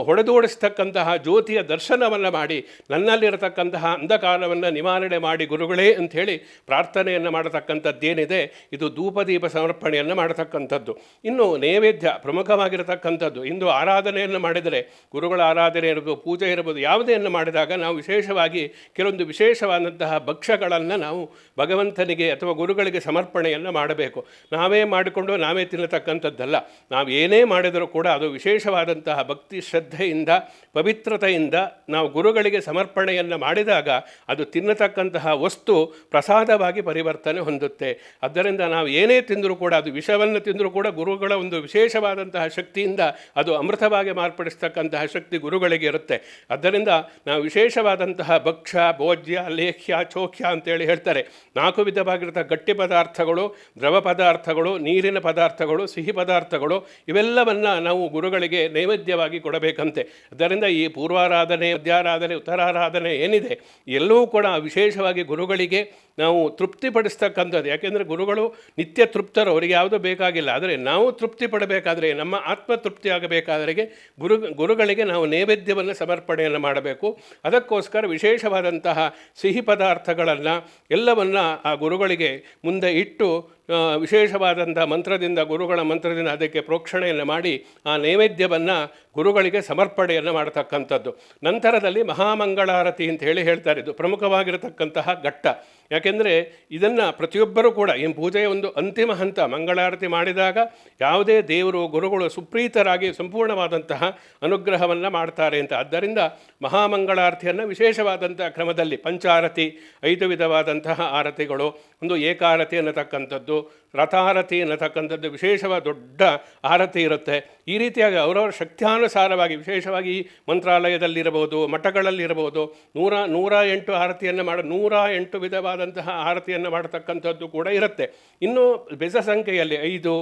ಹೊಡೆದೋಡಿಸ್ತಕ್ಕಂತಹ ಜ್ಯೋತಿಯ ದರ್ಶನವನ್ನು ಮಾಡಿ ನನ್ನಲ್ಲಿರತಕ್ಕಂತಹ ಅಂಧಕಾರವನ್ನು ನಿವಾರಣೆ ಮಾಡಿ ಗುರುಗಳೇ ಅಂಥೇಳಿ ಪ್ರಾರ್ಥನೆಯನ್ನು ಮಾಡತಕ್ಕಂಥದ್ದೇನಿದೆ ಇದು ಧೂಪದೀಪ ಸಮರ್ಪಣೆಯನ್ನು ಮಾಡತಕ್ಕಂಥದ್ದು. ಇನ್ನು ನೈವೇದ್ಯ ಪ್ರಮುಖವಾಗಿರತಕ್ಕಂಥದ್ದು. ಇಂದು ಆರಾಧನೆಯನ್ನು ಮಾಡಿದರೆ, ಗುರುಗಳ ಆರಾಧನೆ ಇರ್ಬೋದು, ಪೂಜೆ ಇರ್ಬೋದು, ಯಾವುದನ್ನು ಮಾಡಿದಾಗ ನಾವು ವಿಶೇಷವಾಗಿ ಕೆಲವೊಂದು ವಿಶೇಷವಾದಂತಹ ಭಕ್ಷ್ಯಗಳನ್ನು ನಾವು ಭಗವಂತನಿಗೆ ಅಥವಾ ಗುರುಗಳಿಗೆ ಸಮರ್ಪಣೆಯನ್ನು ಮಾಡಬೇಕು. ನಾವೇ ಮಾಡಿಕೊಂಡು ನಾವೇ ತಿನ್ನತಕ್ಕಂಥದ್ದಲ್ಲ. ನಾವು ಏನೇ ಮಾಡಿದರೂ ಕೂಡ ಅದು ವಿಶೇಷವಾದಂತಹ ಭಕ್ತಿ ಶ್ರದ್ಧೆಯಿಂದ ಪವಿತ್ರತೆಯಿಂದ ನಾವು ಗುರುಗಳಿಗೆ ಸಮರ್ಪಣೆಯನ್ನು ಮಾಡಿದಾಗ ಅದು ತಿನ್ನತಕ್ಕಂತಹ ವಸ್ತು ಪ್ರಸಾದವಾಗಿ ಪರಿವರ್ತನೆ ಹೊಂದುತ್ತೆ. ಆದ್ದರಿಂದ ನಾವು ಏನೇ ತಿಂದರೂ ಕೂಡ, ಅದು ವಿಷವನ್ನು ತಿಂದರೂ ಕೂಡ ಗುರುಗಳ ಒಂದು ವಿಶೇಷವಾದಂತಹ ಶಕ್ತಿಯಿಂದ ಅದು ಅಮೃತವಾಗಿ ವಿಶೇಷವಾಗಿ ಮಾರ್ಪಡಿಸ್ತಕ್ಕಂತಹ ಶಕ್ತಿ ಗುರುಗಳಿಗೆ ಇರುತ್ತೆ. ಆದ್ದರಿಂದ ನಾವು ವಿಶೇಷವಾದಂತಹ ಭಕ್ಷ್ಯ, ಭೋಜ್ಯ, ಲೇಖ್ಯ, ಚೋಖ್ಯ ಅಂತೇಳಿ ಹೇಳ್ತಾರೆ. 4 ವಿಧವಾಗಿರತಕ್ಕ ಗಟ್ಟಿ ಪದಾರ್ಥಗಳು, ದ್ರವ ಪದಾರ್ಥಗಳು, ನೀರಿನ ಪದಾರ್ಥಗಳು, ಸಿಹಿ ಪದಾರ್ಥಗಳು, ಇವೆಲ್ಲವನ್ನು ನಾವು ಗುರುಗಳಿಗೆ ನೈವೇದ್ಯವಾಗಿ ಕೊಡಬೇಕಂತೆ. ಅದರಿಂದ ಈ ಪೂರ್ವಾರಾಧನೆ, ಮಧ್ಯಾರಾಧನೆ, ಉತ್ತರಾರಾಧನೆ ಏನಿದೆ ಎಲ್ಲವೂ ಕೂಡ ವಿಶೇಷವಾಗಿ ಗುರುಗಳಿಗೆ ನಾವು ತೃಪ್ತಿಪಡಿಸ್ತಕ್ಕಂಥದ್ದು. ಯಾಕೆಂದರೆ ಗುರುಗಳು ನಿತ್ಯ ತೃಪ್ತರು, ಅವರಿಗೆ ಯಾವುದೂ ಬೇಕಾಗಿಲ್ಲ. ಆದರೆ ನಾವು ತೃಪ್ತಿ ಪಡಬೇಕಾದ್ರೆ, ನಮ್ಮ ಆತ್ಮತೃಪ್ತಿ ಆಗಬೇಕಾದ್ರೆ ಗುರುಗಳಿಗೆ ನಾವು ನೈವೇದ್ಯವನ್ನು ಸಮರ್ಪಣೆಯನ್ನು ಮಾಡಬೇಕು. ಅದಕ್ಕೋಸ್ಕರ ವಿಶೇಷವಾದಂತಹ ಸಿಹಿ ಪದಾರ್ಥಗಳನ್ನು ಎಲ್ಲವನ್ನು ಆ ಗುರುಗಳಿಗೆ ಮುಂದೆ ಇಟ್ಟು ವಿಶೇಷವಾದಂಥ ಮಂತ್ರದಿಂದ, ಗುರುಗಳ ಮಂತ್ರದಿಂದ ಅದಕ್ಕೆ ಪ್ರೋಕ್ಷಣೆಯನ್ನು ಮಾಡಿ ಆ ನೈವೇದ್ಯವನ್ನು ಗುರುಗಳಿಗೆ ಸಮರ್ಪಣೆಯನ್ನು ಮಾಡತಕ್ಕಂಥದ್ದು. ನಂತರದಲ್ಲಿ ಮಹಾಮಂಗಳಾರತಿ ಅಂತ ಹೇಳ್ತಾರೆ. ಇದು ಪ್ರಮುಖವಾಗಿರತಕ್ಕಂತಹ ಘಟ್ಟ. ಯಾಕೆಂದರೆ ಇದನ್ನು ಪ್ರತಿಯೊಬ್ಬರೂ ಕೂಡ ಈ ಪೂಜೆಯ ಒಂದು ಅಂತಿಮ ಹಂತ. ಮಂಗಳಾರತಿ ಮಾಡಿದಾಗ ಯಾವುದೇ ದೇವರು, ಗುರುಗಳು ಸುಪ್ರೀತರಾಗಿ ಸಂಪೂರ್ಣವಾದಂತಹ ಅನುಗ್ರಹವನ್ನು ಮಾಡ್ತಾರೆ ಅಂತ. ಆದ್ದರಿಂದ ಮಹಾಮಂಗಳಾರತಿಯನ್ನು ವಿಶೇಷವಾದಂಥ ಕ್ರಮದಲ್ಲಿ ಪಂಚಾರತಿ, 5 ವಿಧವಾದಂತಹ ಆರತಿಗಳು, ಒಂದು ಏಕಾರತಿ ಅನ್ನತಕ್ಕಂಥದ್ದು, ರಥಾರತಿ ಅನ್ನತಕ್ಕಂಥದ್ದು, ವಿಶೇಷವಾದ ದೊಡ್ಡ ಆರತಿ ಇರುತ್ತೆ. ಈ ರೀತಿಯಾಗಿ ಅವರವರ ಶಕ್ತ್ಯಾನುಸಾರವಾಗಿ ವಿಶೇಷವಾಗಿ ಮಂತ್ರಾಲಯದಲ್ಲಿರಬಹುದು, ಮಠಗಳಲ್ಲಿರಬಹುದು 108 ಆರತಿಯನ್ನು 108 ವಿಧವಾದಂತಹ ಆರತಿಯನ್ನು ಮಾಡತಕ್ಕಂಥದ್ದು ಕೂಡ ಇರುತ್ತೆ. ಇನ್ನು ಬೆಸ ಸಂಖ್ಯೆಯಲ್ಲಿ 5,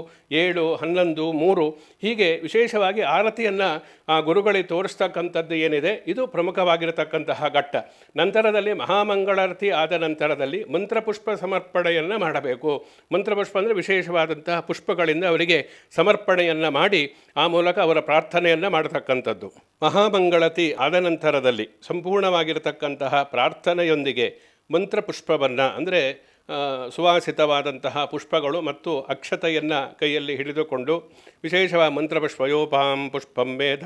7, 11, 3 ಹೀಗೆ ವಿಶೇಷವಾಗಿ ಆರತಿಯನ್ನು ಆ ಗುರುಗಳಿಗೆ ತೋರಿಸ್ತಕ್ಕಂಥದ್ದು ಏನಿದೆ ಇದು ಪ್ರಮುಖವಾಗಿರತಕ್ಕಂತಹ ಘಟ್ಟ. ನಂತರದಲ್ಲಿ ಮಹಾಮಂಗಳಾರತಿ ಆದ ನಂತರದಲ್ಲಿ ಮಂತ್ರಪುಷ್ಪ ಸಮರ್ಪಣೆಯನ್ನು ಮಾಡಬೇಕು. ಮಂತ್ರಪುಷ್ಪ ಅಂದರೆ ವಿಶೇಷವಾದಂತಹ ಪುಷ್ಪಗಳಿಂದ ಅವರಿಗೆ ಸಮರ್ಪಣೆಯನ್ನು ಮಾಡಿ ಆ ಮೂಲಕ ಅವರ ಪ್ರಾರ್ಥನೆಯನ್ನು ಮಾಡತಕ್ಕಂಥದ್ದು. ಮಹಾಮಂಗಳಾರತಿ ಆದ ನಂತರದಲ್ಲಿ ಸಂಪೂರ್ಣವಾಗಿರತಕ್ಕಂತಹ ಪ್ರಾರ್ಥನೆಯೊಂದಿಗೆ ಮಂತ್ರಪುಷ್ಪವನ್ನು ಅಂದರೆ ಸುವಾಸಿತವಾದಂತಹ ಪುಷ್ಪಗಳು ಮತ್ತು ಅಕ್ಷತೆಯನ್ನು ಕೈಯಲ್ಲಿ ಹಿಡಿದುಕೊಂಡು ವಿಶೇಷವಾದ ಮಂತ್ರಪುಷ್ಪಯೋಪಾಂ ಪುಷ್ಪಂ ವೇದ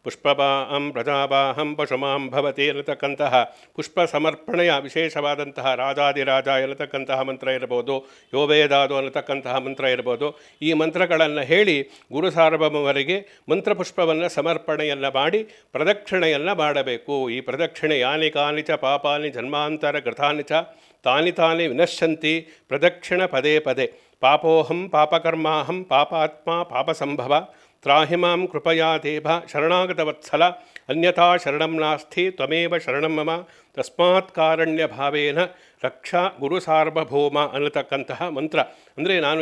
ಪುಷ್ಪಪಾಂ ಪ್ರಜಾಪಾಹಂ ಪಶುಮಾಂ ಭವತಿ ಅನ್ನತಕ್ಕಂತಹ ಪುಷ್ಪ ಸಮರ್ಪಣೆಯ ವಿಶೇಷವಾದಂತಹ ರಾಜಾದಿರಾಜ ಎನ್ನತಕ್ಕಂತಹ ಮಂತ್ರ ಇರ್ಬೋದು, ಯೋ ವೇದಾದು ಅನ್ನತಕ್ಕಂತಹ ಮಂತ್ರ ಇರ್ಬೋದು. ಈ ಮಂತ್ರಗಳನ್ನು ಹೇಳಿ ಗುರು ಸಾರ್ವಭೌಮರಿಗೆ ಮಂತ್ರಪುಷ್ಪವನ್ನು ಸಮರ್ಪಣೆಯನ್ನು ಮಾಡಿ ಪ್ರದಕ್ಷಿಣೆಯನ್ನು ಮಾಡಬೇಕು. ಈ ಪ್ರದಕ್ಷಿಣೆ ಯಾನಿ ಕಾನಿ ಚ ಪಾಪಾನಿ ಜನ್ಮಾಂತರ ಕೃತಾನಿ ಚ ತಾನಿ ತಾನಿ ವಿನಶ್ಯಂತಿ ಪ್ರದಕ್ಷಿಣ ಪದೇ ಪದೇ. ಪಾಪೋಹಂ ಪಾಪಕರ್ಮಾಹಂ ಪಾಪಾತ್ಮ ಪಾಪಸಂಭವ ತ್ರಾಹಿಮಾಂ ಕೃಪಯಾ ದೇವ ಶರಣಾಗತವತ್ಸಲ ಅನ್ಯಥಾ ಶರಣಂ ನಾಸ್ತಿ ತ್ವಮೇವ ಶರಣಂ ಮಮ ತಸ್ಮಾತ್ ಕಾರಣ್ಯ ಭಾವೇನ ರಕ್ಷಾ ಗುರು ಸಾರ್ವಭೌಮ ಅನ್ನತಕ್ಕಂತಹ ಮಂತ್ರ. ಅಂದರೆ ನಾನು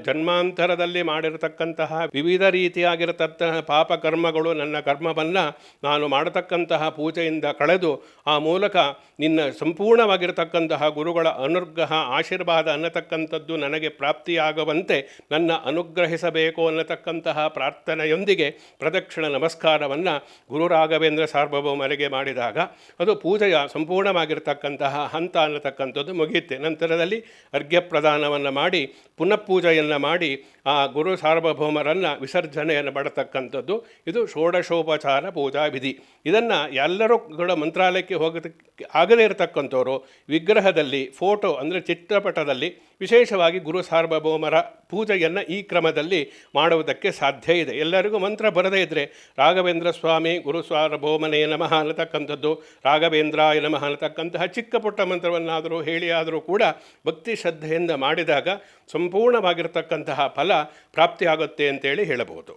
ಜನ್ಮಾಂತರದಲ್ಲಿ ಮಾಡಿರತಕ್ಕಂತಹ ವಿವಿಧ ರೀತಿಯಾಗಿರತಕ್ಕಂತಹ ಪಾಪಕರ್ಮಗಳು, ನನ್ನ ಕರ್ಮವನ್ನು ನಾನು ಮಾಡತಕ್ಕಂತಹ ಪೂಜೆಯಿಂದ ಕಳೆದು ಆ ಮೂಲಕ ನಿನ್ನ ಸಂಪೂರ್ಣವಾಗಿರತಕ್ಕಂತಹ ಗುರುಗಳ ಅನುಗ್ರಹ ಆಶೀರ್ವಾದ ಅನ್ನತಕ್ಕಂಥದ್ದು ನನಗೆ ಪ್ರಾಪ್ತಿಯಾಗುವಂತೆ ನನ್ನ ಅನುಗ್ರಹಿಸಬೇಕು ಅನ್ನತಕ್ಕಂತಹ ಪ್ರಾರ್ಥನೆಯೊಂದಿಗೆ ಪ್ರದಕ್ಷಿಣ ನಮಸ್ಕಾರವನ್ನು ಗುರು ರಾಘವೇಂದ್ರ ಸಾರ್ವಭೌಮರಿಗೆ ಮಾಡಿದಾಗ ಅದು ಪೂಜೆಯ ಸಂಪೂರ್ಣವಾಗಿರತಕ್ಕಂತಹ ಹಂತ ಅನ್ನತಕ್ಕಂಥದ್ದು ಮುಗಿಯುತ್ತೆ. ನಂತರದಲ್ಲಿ ಅರ್ಘ್ಯ ಪ್ರದಾನವನ್ನು ಮಾಡಿ ಪುನಃ ಪೂಜೆಯನ್ನು ಮಾಡಿ ಆ ಗುರು ಸಾರ್ವಭೌಮರನ್ನು ವಿಸರ್ಜನೆಯನ್ನು ಮಾಡತಕ್ಕಂಥದ್ದು. ಇದು ಷೋಡಶೋಪಚಾರ ಪೂಜಾ ವಿಧಿ. ಇದನ್ನು ಎಲ್ಲರೂ ಕೂಡ ಮಂತ್ರಾಲಯಕ್ಕೆ ಹೋಗೋದಕ್ಕೆ ಆಗದೇ ಇರತಕ್ಕಂಥವ್ರು ವಿಗ್ರಹದಲ್ಲಿ, ಫೋಟೋ ಅಂದರೆ ಚಿತ್ರಪಟದಲ್ಲಿ ವಿಶೇಷವಾಗಿ ಗುರು ಸಾರ್ವಭೌಮರ ಪೂಜೆಯನ್ನು ಈ ಕ್ರಮದಲ್ಲಿ ಮಾಡುವುದಕ್ಕೆ ಸಾಧ್ಯ ಇದೆ. ಎಲ್ಲರಿಗೂ ಮಂತ್ರ ಬರದೇ ಇದ್ದರೆ ರಾಘವೇಂದ್ರ ಸ್ವಾಮಿ ಗುರು ಸಾರ್ವಭೌಮನೇ ನಮಃ ಅನ್ನತಕ್ಕಂಥದ್ದು, ರಾಘವೇಂದ್ರಾಯ ನಮಃ ಅನ್ನತಕ್ಕಂತಹ ಚಿಕ್ಕ ಪುಟ್ಟ ಮಂತ್ರವನ್ನಾದರೂ ಹೇಳಿ ಆದರೂ ಕೂಡ ಭಕ್ತಿ ಶ್ರದ್ಧೆಯಿಂದ ಮಾಡಿದಾಗ ಸಂಪೂರ್ಣವಾಗಿರತಕ್ಕಂತಹ ಫಲ ಪ್ರಾಪ್ತಿಯಾಗುತ್ತೆ ಅಂತೇಳಿ ಹೇಳಬಹುದು.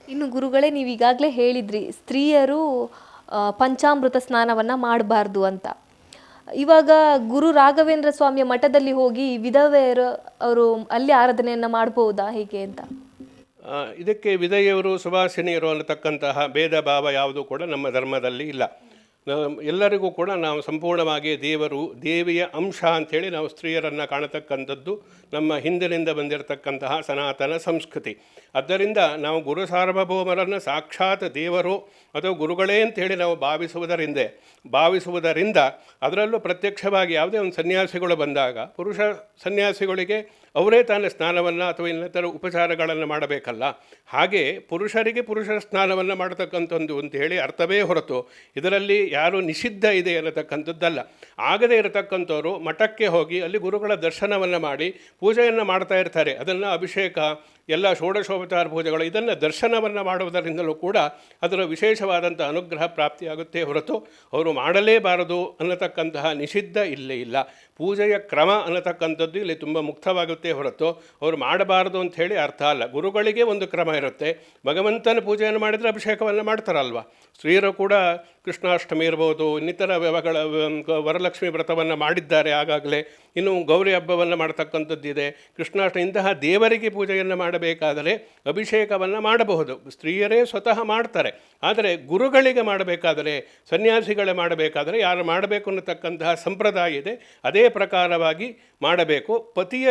ಇನ್ನು ಗುರುಗಳೇ, ನೀವು ಈಗಾಗಲೇ ಹೇಳಿದ್ರಿ ಸ್ತ್ರೀಯರು ಪಂಚಾಮೃತ ಸ್ನಾನವನ್ನು ಮಾಡಬಾರ್ದು ಅಂತ. ಇವಾಗ ಗುರು ರಾಘವೇಂದ್ರ ಸ್ವಾಮಿಯ ಮಠದಲ್ಲಿ ಹೋಗಿ ವಿಧವೆಯರು ಅವರು ಅಲ್ಲಿ ಆರಾಧನೆಯನ್ನು ಮಾಡಬಹುದಾ, ಹೇಗೆ ಅಂತ? ಇದಕ್ಕೆ ವಿಧವೆಯರು ಸುವಾಸಿನಿಯರು ಅನ್ನತಕ್ಕಂತಹ ಭೇದ ಭಾವ ಯಾವುದೂ ಕೂಡ ನಮ್ಮ ಧರ್ಮದಲ್ಲಿ ಇಲ್ಲ. ಎಲ್ಲರಿಗೂ ಕೂಡ ನಾವು ಸಂಪೂರ್ಣವಾಗಿ ದೇವಿಯ ಅಂಶ ಅಂಥೇಳಿ ನಾವು ಸ್ತ್ರೀಯರನ್ನು ಕಾಣತಕ್ಕಂಥದ್ದು ನಮ್ಮ ಹಿಂದಿನಿಂದ ಬಂದಿರತಕ್ಕಂತಹ ಸನಾತನ ಸಂಸ್ಕೃತಿ. ಆದ್ದರಿಂದ ನಾವು ಗುರು ಸಾರ್ವಭೌಮರನ್ನು ಸಾಕ್ಷಾತ್ ದೇವರು ಅಥವಾ ಗುರುಗಳೇ ಅಂತೇಳಿ ನಾವು ಭಾವಿಸುವುದರಿಂದ ಅದರಲ್ಲೂ ಪ್ರತ್ಯಕ್ಷವಾಗಿ ಯಾವುದೇ ಒಂದು ಸನ್ಯಾಸಿಗಳು ಬಂದಾಗ ಪುರುಷ ಸನ್ಯಾಸಿಗಳಿಗೆ ಅವರೇ ತಾನೇ ಸ್ನಾನವನ್ನು ಅಥವಾ ಇನ್ನಿತರ ಉಪಚಾರಗಳನ್ನು ಮಾಡಬೇಕಲ್ಲ. ಹಾಗೆ ಪುರುಷರಿಗೆ ಪುರುಷರ ಸ್ನಾನವನ್ನು ಮಾಡತಕ್ಕಂಥದ್ದು ಅಂತೇಳಿ ಅರ್ಥವೇ ಹೊರತು ಇದರಲ್ಲಿ ಯಾರು ನಿಷಿದ್ಧ ಇದೆ ಅನ್ನತಕ್ಕಂಥದ್ದಲ್ಲ. ಆಗದೇ ಇರತಕ್ಕಂಥವ್ರು ಮಠಕ್ಕೆ ಹೋಗಿ ಅಲ್ಲಿ ಗುರುಗಳ ದರ್ಶನವನ್ನು ಮಾಡಿ ಪೂಜೆಯನ್ನು ಮಾಡ್ತಾ ಇರ್ತಾರೆ. ಅದನ್ನು ಅಭಿಷೇಕ ಎಲ್ಲ ಷೋಡಶೋಪಚಾರ ಪೂಜೆಗಳು ಇದನ್ನು ದರ್ಶನವನ್ನು ಮಾಡುವುದರಿಂದಲೂ ಕೂಡ ಅದರ ವಿಶೇಷವಾದಂಥ ಅನುಗ್ರಹ ಪ್ರಾಪ್ತಿಯಾಗುತ್ತೆ ಹೊರತು ಅವರು ಮಾಡಲೇಬಾರದು ಅನ್ನತಕ್ಕಂತಹ ನಿಷಿದ್ಧ ಇಲ್ಲೇ ಇಲ್ಲ. ಪೂಜೆಯ ಕ್ರಮ ಅನ್ನತಕ್ಕಂಥದ್ದು ಇಲ್ಲಿ ತುಂಬ ಮುಕ್ತವಾಗುತ್ತೆ ಹೊರತು ಅವರು ಮಾಡಬಾರದು ಅಂಥೇಳಿ ಅರ್ಥ ಅಲ್ಲ. ಗುರುಗಳಿಗೆ ಒಂದು ಕ್ರಮ ಇರುತ್ತೆ. ಭಗವಂತನ ಪೂಜೆಯನ್ನು ಮಾಡಿದರೆ ಅಭಿಷೇಕವನ್ನು ಮಾಡ್ತಾರಲ್ವ. ಸ್ತ್ರೀಯರು ಕೂಡ ಕೃಷ್ಣಾಷ್ಟಮಿ ಇರ್ಬೋದು, ಇನ್ನಿತರ ವ್ಯವಗಳ ವರಲಕ್ಷ್ಮಿ ವ್ರತವನ್ನು ಮಾಡಿದ್ದಾರೆ ಆಗಾಗಲೇ. ಇನ್ನು ಗೌರಿ ಹಬ್ಬವನ್ನು ಮಾಡ್ತಕ್ಕಂಥದ್ದಿದೆ, ಕೃಷ್ಣಾಷ್ಟಮಿ. ಇಂತಹ ದೇವರಿಗೆ ಪೂಜೆಯನ್ನು ಮಾಡಬೇಕಾದರೆ ಅಭಿಷೇಕವನ್ನು ಮಾಡಬಹುದು, ಸ್ತ್ರೀಯರೇ ಸ್ವತಃ ಮಾಡ್ತಾರೆ. ಆದರೆ ಗುರುಗಳಿಗೆ ಮಾಡಬೇಕಾದರೆ, ಸನ್ಯಾಸಿಗಳೇ ಮಾಡಬೇಕಾದರೆ ಯಾರು ಮಾಡಬೇಕು ಅನ್ನತಕ್ಕಂತಹ ಸಂಪ್ರದಾಯ ಇದೆ, ಅದೇ ಪ್ರಕಾರವಾಗಿ ಮಾಡಬೇಕು. ಪತಿಯ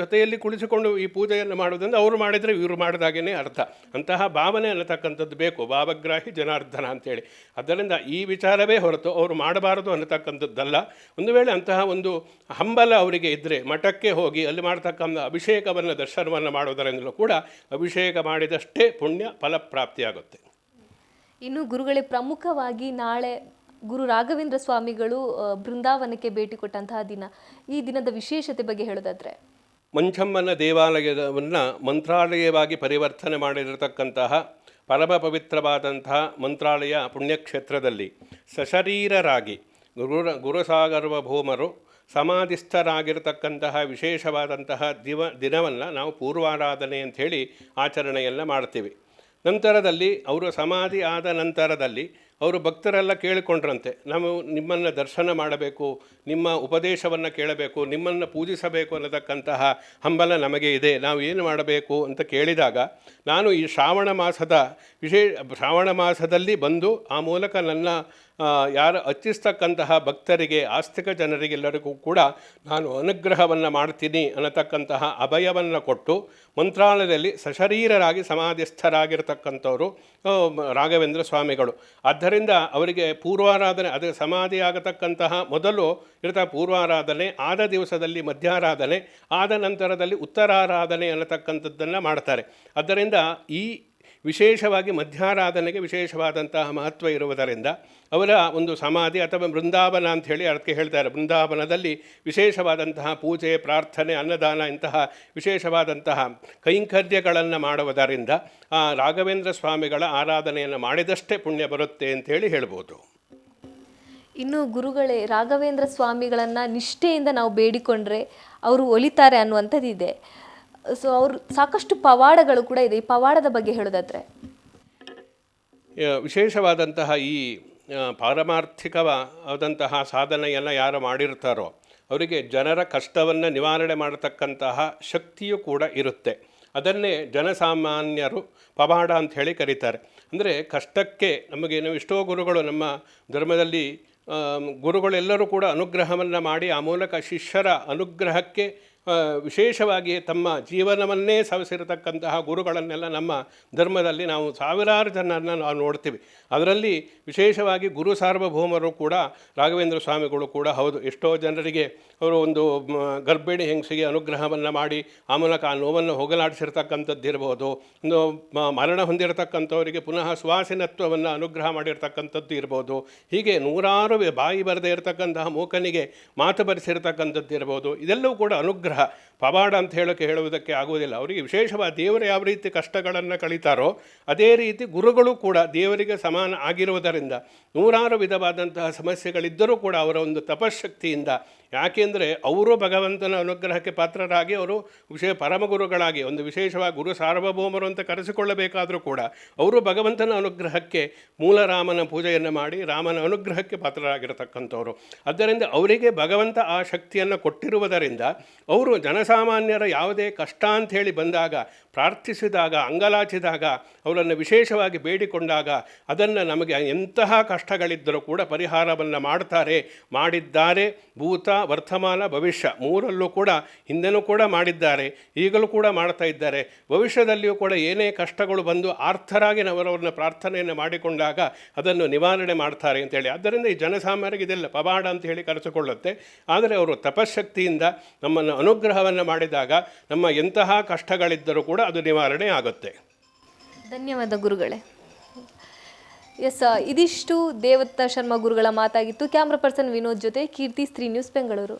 ಜೊತೆಯಲ್ಲಿ ಕುಳಿಸಿಕೊಂಡು ಈ ಪೂಜೆಯನ್ನು ಮಾಡುವುದರಿಂದ ಅವರು ಮಾಡಿದರೆ ಇವರು ಮಾಡಿದಾಗೇ ಅರ್ಥ. ಅಂತಹ ಭಾವನೆ ಅನ್ನತಕ್ಕಂಥದ್ದು ಬೇಕು, ಭಾವಗ್ರಾಹಿ ಜನಾರ್ದನ ಅಂತೇಳಿ. ಆದ್ದರಿಂದ ಈ ವಿಚಾರವೇ ಹೊರತು ಅವರು ಮಾಡಬಾರದು ಅನ್ನತಕ್ಕಂಥದ್ದಲ್ಲ. ಒಂದು ವೇಳೆ ಅಂತಹ ಒಂದು ಹಂಬಲ ಅವರಿಗೆ ಇದ್ದರೆ ಮಠಕ್ಕೆ ಹೋಗಿ ಅಲ್ಲಿ ಮಾಡ್ತಕ್ಕಂಥ ಅಭಿಷೇಕವನ್ನು ದರ್ಶನವನ್ನು ಮಾಡುವುದರಿಂದಲೂ ಕೂಡ ಅಭಿಷೇಕ ಮಾಡಿದಷ್ಟೇ ಪುಣ್ಯ ಫಲಪ್ರಾಪ್ತಿಯಾಗುತ್ತೆ. ಇನ್ನು ಗುರುಗಳೇ, ಪ್ರಮುಖವಾಗಿ ನಾಳೆ ಗುರು ರಾಘವೇಂದ್ರ ಸ್ವಾಮಿಗಳು ಬೃಂದಾವನಕ್ಕೆ ಭೇಟಿ ಕೊಟ್ಟಂತಹ ದಿನ, ಈ ದಿನದ ವಿಶೇಷತೆ ಬಗ್ಗೆ ಹೇಳೋದಾದ್ರೆ? ಮಂಚಮ್ಮನ ದೇವಾಲಯವನ್ನು ಮಂತ್ರಾಲಯವಾಗಿ ಪರಿವರ್ತನೆ ಮಾಡಿರತಕ್ಕಂತಹ ಪರಮ ಪವಿತ್ರವಾದಂತಹ ಮಂತ್ರಾಲಯ ಪುಣ್ಯಕ್ಷೇತ್ರದಲ್ಲಿ ಸಶರೀರರಾಗಿ ಗುರುಸಾರ್ವಭೌಮರು ಸಮಾಧಿಸ್ಥರಾಗಿರತಕ್ಕಂತಹ ವಿಶೇಷವಾದಂತಹ ದಿನವನ್ನು ನಾವು ಪೂರ್ವಾರಾಧನೆ ಅಂಥೇಳಿ ಆಚರಣೆಯನ್ನು ಮಾಡ್ತೀವಿ. ನಂತರದಲ್ಲಿ ಅವರು ಸಮಾಧಿ ಆದ ನಂತರದಲ್ಲಿ ಅವರು ಭಕ್ತರೆಲ್ಲ ಕೇಳಿಕೊಂಡ್ರಂತೆ, ನಾವು ನಿಮ್ಮನ್ನು ದರ್ಶನ ಮಾಡಬೇಕು, ನಿಮ್ಮ ಉಪದೇಶವನ್ನು ಕೇಳಬೇಕು, ನಿಮ್ಮನ್ನು ಪೂಜಿಸಬೇಕು ಅನ್ನತಕ್ಕಂತಹ ಹಂಬಲ ನಮಗೆ ಇದೆ, ನಾವು ಏನು ಮಾಡಬೇಕು ಅಂತ ಕೇಳಿದಾಗ, ನಾನು ಈ ಶ್ರಾವಣ ಮಾಸದಲ್ಲಿ ಬಂದು ಆ ಮೂಲಕ ನನ್ನ ಯಾರು ಅರ್ಚಿಸ್ತಕ್ಕಂತಹ ಭಕ್ತರಿಗೆ, ಆಸ್ತಿಕ ಜನರಿಗೆಲ್ಲರಿಗೂ ಕೂಡ ನಾನು ಅನುಗ್ರಹವನ್ನು ಮಾಡ್ತೀನಿ ಅನ್ನತಕ್ಕಂತಹ ಅಭಯವನ್ನು ಕೊಟ್ಟು ಮಂತ್ರಾಲಯದಲ್ಲಿ ಸಶರೀರರಾಗಿ ಸಮಾಧಿಸ್ಥರಾಗಿರ್ತಕ್ಕಂಥವರು ರಾಘವೇಂದ್ರ ಸ್ವಾಮಿಗಳು. ಆದ್ದರಿಂದ ಅವರಿಗೆ ಪೂರ್ವಾರಾಧನೆ, ಅದು ಸಮಾಧಿ ಆಗತಕ್ಕಂತಹ ಮೊದಲು ಪೂರ್ವಾರಾಧನೆ, ಆದ ದಿವಸದಲ್ಲಿ ಮಧ್ಯಾರಾಧನೆ, ಆದ ನಂತರದಲ್ಲಿ ಉತ್ತರಾರಾಧನೆ ಅನ್ನತಕ್ಕಂಥದ್ದನ್ನು ಮಾಡ್ತಾರೆ. ಆದ್ದರಿಂದ ಈ ವಿಶೇಷವಾಗಿ ಮಧ್ಯಾರಾಧನೆಗೆ ವಿಶೇಷವಾದಂತಹ ಮಹತ್ವ ಇರುವುದರಿಂದ ಅವರ ಒಂದು ಸಮಾಧಿ ಅಥವಾ ಬೃಂದಾವನ ಅಂಥೇಳಿ ಅದಕ್ಕೆ ಹೇಳ್ತಾರೆ. ಬೃಂದಾವನದಲ್ಲಿ ವಿಶೇಷವಾದಂತಹ ಪೂಜೆ, ಪ್ರಾರ್ಥನೆ, ಅನ್ನದಾನ ಇಂತಹ ವಿಶೇಷವಾದಂತಹ ಕೈಂಕರ್ಯಗಳನ್ನು ಮಾಡುವುದರಿಂದ ಆ ರಾಘವೇಂದ್ರ ಸ್ವಾಮಿಗಳ ಆರಾಧನೆಯನ್ನು ಮಾಡಿದಷ್ಟೇ ಪುಣ್ಯ ಬರುತ್ತೆ ಅಂಥೇಳಿ ಹೇಳ್ಬೋದು. ಇನ್ನು ಗುರುಗಳೇ, ರಾಘವೇಂದ್ರ ಸ್ವಾಮಿಗಳನ್ನು ನಿಷ್ಠೆಯಿಂದ ನಾವು ಬೇಡಿಕೊಂಡ್ರೆ ಅವರು ಒಲಿತಾರೆ ಅನ್ನುವಂಥದ್ದಿದೆ. ಸೊ ಅವರು ಸಾಕಷ್ಟು ಪವಾಡಗಳು ಕೂಡ ಇದೆ. ಈ ಪವಾಡದ ಬಗ್ಗೆ ಹೇಳೋದಾದ್ರೆ? ವಿಶೇಷವಾದಂತಹ ಈ ಪಾರಮಾರ್ಥಿಕವಾದಂತಹ ಸಾಧನೆಯನ್ನು ಯಾರು ಮಾಡಿರ್ತಾರೋ ಅವರಿಗೆ ಜನರ ಕಷ್ಟವನ್ನು ನಿವಾರಣೆ ಮಾಡತಕ್ಕಂತಹ ಶಕ್ತಿಯೂ ಕೂಡ ಇರುತ್ತೆ. ಅದನ್ನೇ ಜನಸಾಮಾನ್ಯರು ಪವಾಡ ಅಂತ ಹೇಳಿ ಕರೀತಾರೆ. ಅಂದರೆ ಕಷ್ಟಕ್ಕೆ ನಮಗೇನು ಎಷ್ಟೋ ಗುರುಗಳು ನಮ್ಮ ಧರ್ಮದಲ್ಲಿ ಗುರುಗಳೆಲ್ಲರೂ ಕೂಡ ಅನುಗ್ರಹವನ್ನು ಮಾಡಿ ಆ ಮೂಲಕ ಶಿಷ್ಯರ ಅನುಗ್ರಹಕ್ಕೆ ವಿಶೇಷವಾಗಿ ತಮ್ಮ ಜೀವನವನ್ನೇ ಸವಿಸಿರತಕ್ಕಂತಹ ಗುರುಗಳನ್ನೆಲ್ಲ ನಮ್ಮ ಧರ್ಮದಲ್ಲಿ ನಾವು ಸಾವಿರಾರು ಜನರನ್ನು ನಾವು ನೋಡ್ತೀವಿ. ಅದರಲ್ಲಿ ವಿಶೇಷವಾಗಿ ಗುರು ಸಾರ್ವಭೌಮರು ಕೂಡ ರಾಘವೇಂದ್ರ ಸ್ವಾಮಿಗಳು ಕೂಡ ಹೌದು. ಎಷ್ಟೋ ಜನರಿಗೆ ಅವರು ಒಂದು ಗರ್ಭಿಣಿ ಹೆಂಗಸಿಗೆ ಅನುಗ್ರಹವನ್ನು ಮಾಡಿ ಆ ಮೂಲಕ ಆ ನೋವನ್ನು ಹೋಗಲಾಡಿಸಿರ್ತಕ್ಕಂಥದ್ದು ಒಂದು ಮರಣ ಹೊಂದಿರತಕ್ಕಂಥವರಿಗೆ ಪುನಃ ಸುವಾಸಿನತ್ವವನ್ನು ಅನುಗ್ರಹ ಮಾಡಿರ್ತಕ್ಕಂಥದ್ದು ಇರ್ಬೋದು. ಹೀಗೆ ನೂರಾರು ಬಾಯಿ ಬರದೇ ಇರತಕ್ಕಂತಹ ಮೂಕನಿಗೆ ಮಾತು ಬರೆಸಿರ್ತಕ್ಕಂಥದ್ದು ಇರ್ಬೋದು. ಇದೆಲ್ಲವೂ ಕೂಡ ಅನುಗ್ರಹ, ಪವಾಡ ಅಂತ ಹೇಳುವುದಕ್ಕೆ ಆಗುವುದಿಲ್ಲ. ಅವರಿಗೆ ವಿಶೇಷವಾದ ದೇವರು ಯಾವ ರೀತಿ ಕಷ್ಟಗಳನ್ನು ಕಳೀತಾರೋ ಅದೇ ರೀತಿ ಗುರುಗಳು ಕೂಡ ದೇವರಿಗೆ ಸಮಾನ ಆಗಿರುವುದರಿಂದ ನೂರಾರು ವಿಧವಾದಂತಹ ಸಮಸ್ಯೆಗಳಿದ್ದರೂ ಕೂಡ ಅವರ ಒಂದು ತಪಶಕ್ತಿಯಿಂದ, ಯಾಕೆಂದರೆ ಅವರು ಭಗವಂತನ ಅನುಗ್ರಹಕ್ಕೆ ಪಾತ್ರರಾಗಿ ಅವರು ಪರಮಗುರುಗಳಾಗಿ ಒಂದು ವಿಶೇಷವಾಗಿ ಗುರು ಸಾರ್ವಭೌಮರು ಅಂತ ಕರೆಸಿಕೊಳ್ಳಬೇಕಾದರೂ ಕೂಡ ಅವರು ಭಗವಂತನ ಅನುಗ್ರಹಕ್ಕೆ ಮೂಲ ರಾಮನ ಪೂಜೆಯನ್ನು ಮಾಡಿ ರಾಮನ ಅನುಗ್ರಹಕ್ಕೆ ಪಾತ್ರರಾಗಿರತಕ್ಕಂಥವ್ರು. ಆದ್ದರಿಂದ ಅವರಿಗೆ ಭಗವಂತ ಆ ಶಕ್ತಿಯನ್ನು ಕೊಟ್ಟಿರುವುದರಿಂದ ಅವರು ಜನಸಾಮಾನ್ಯರ ಯಾವುದೇ ಕಷ್ಟ ಅಂಥೇಳಿ ಬಂದಾಗ, ಪ್ರಾರ್ಥಿಸಿದಾಗ, ಅಂಗಲಾಚಿದಾಗ, ಅವರನ್ನು ವಿಶೇಷವಾಗಿ ಬೇಡಿಕೊಂಡಾಗ ಅದನ್ನು ನಮಗೆ ಎಂತಹ ಕಷ್ಟಗಳಿದ್ದರೂ ಕೂಡ ಪರಿಹಾರವನ್ನು ಮಾಡಿದ್ದಾರೆ. ಭೂತ, ವರ್ತಮಾನ, ಭವಿಷ್ಯ ಮೂರಲ್ಲೂ ಕೂಡ ಹಿಂದೆನೂ ಕೂಡ ಮಾಡಿದ್ದಾರೆ, ಈಗಲೂ ಕೂಡ ಮಾಡ್ತಾ ಇದ್ದಾರೆ. ಭವಿಷ್ಯದಲ್ಲಿಯೂ ಕೂಡ ಏನೇ ಕಷ್ಟಗಳು ಬಂದು ಆರ್ಥರಾಗಿ ಅವರವ್ರನ್ನ ಪ್ರಾರ್ಥನೆಯನ್ನು ಮಾಡಿಕೊಂಡಾಗ ಅದನ್ನು ನಿವಾರಣೆ ಮಾಡ್ತಾರೆ ಅಂತೇಳಿ. ಆದ್ದರಿಂದ ಈ ಜನಸಾಮಾನ್ಯರಿಗೆ ಇದೆಲ್ಲ ಪವಾಡ ಅಂತ ಹೇಳಿ ಕರೆಸಿಕೊಳ್ಳುತ್ತೆ. ಆದರೆ ಅವರು ತಪಶಕ್ತಿಯಿಂದ ನಮ್ಮನ್ನು ಅನುಗ್ರಹವನ್ನು ಮಾಡಿದಾಗ ನಮ್ಮ ಎಂತಹ ಕಷ್ಟಗಳಿದ್ದರೂ ಕೂಡ ಅದು ನಿವಾರಣೆ ಆಗುತ್ತೆ. ಧನ್ಯವಾದ ಗುರುಗಳೇ. ಎಸ್, ಇದಿಷ್ಟು ದೇವದತ್ತ ಶರ್ಮಾ ಗುರುಗಳ ಮಾತಾಗಿತ್ತು. ಕ್ಯಾಮ್ರಾ ಪರ್ಸನ್ ವಿನೋದ್ ಜೊತೆ ಕೀರ್ತಿ, ಸ್ತ್ರೀ ನ್ಯೂಸ್, ಬೆಂಗಳೂರು.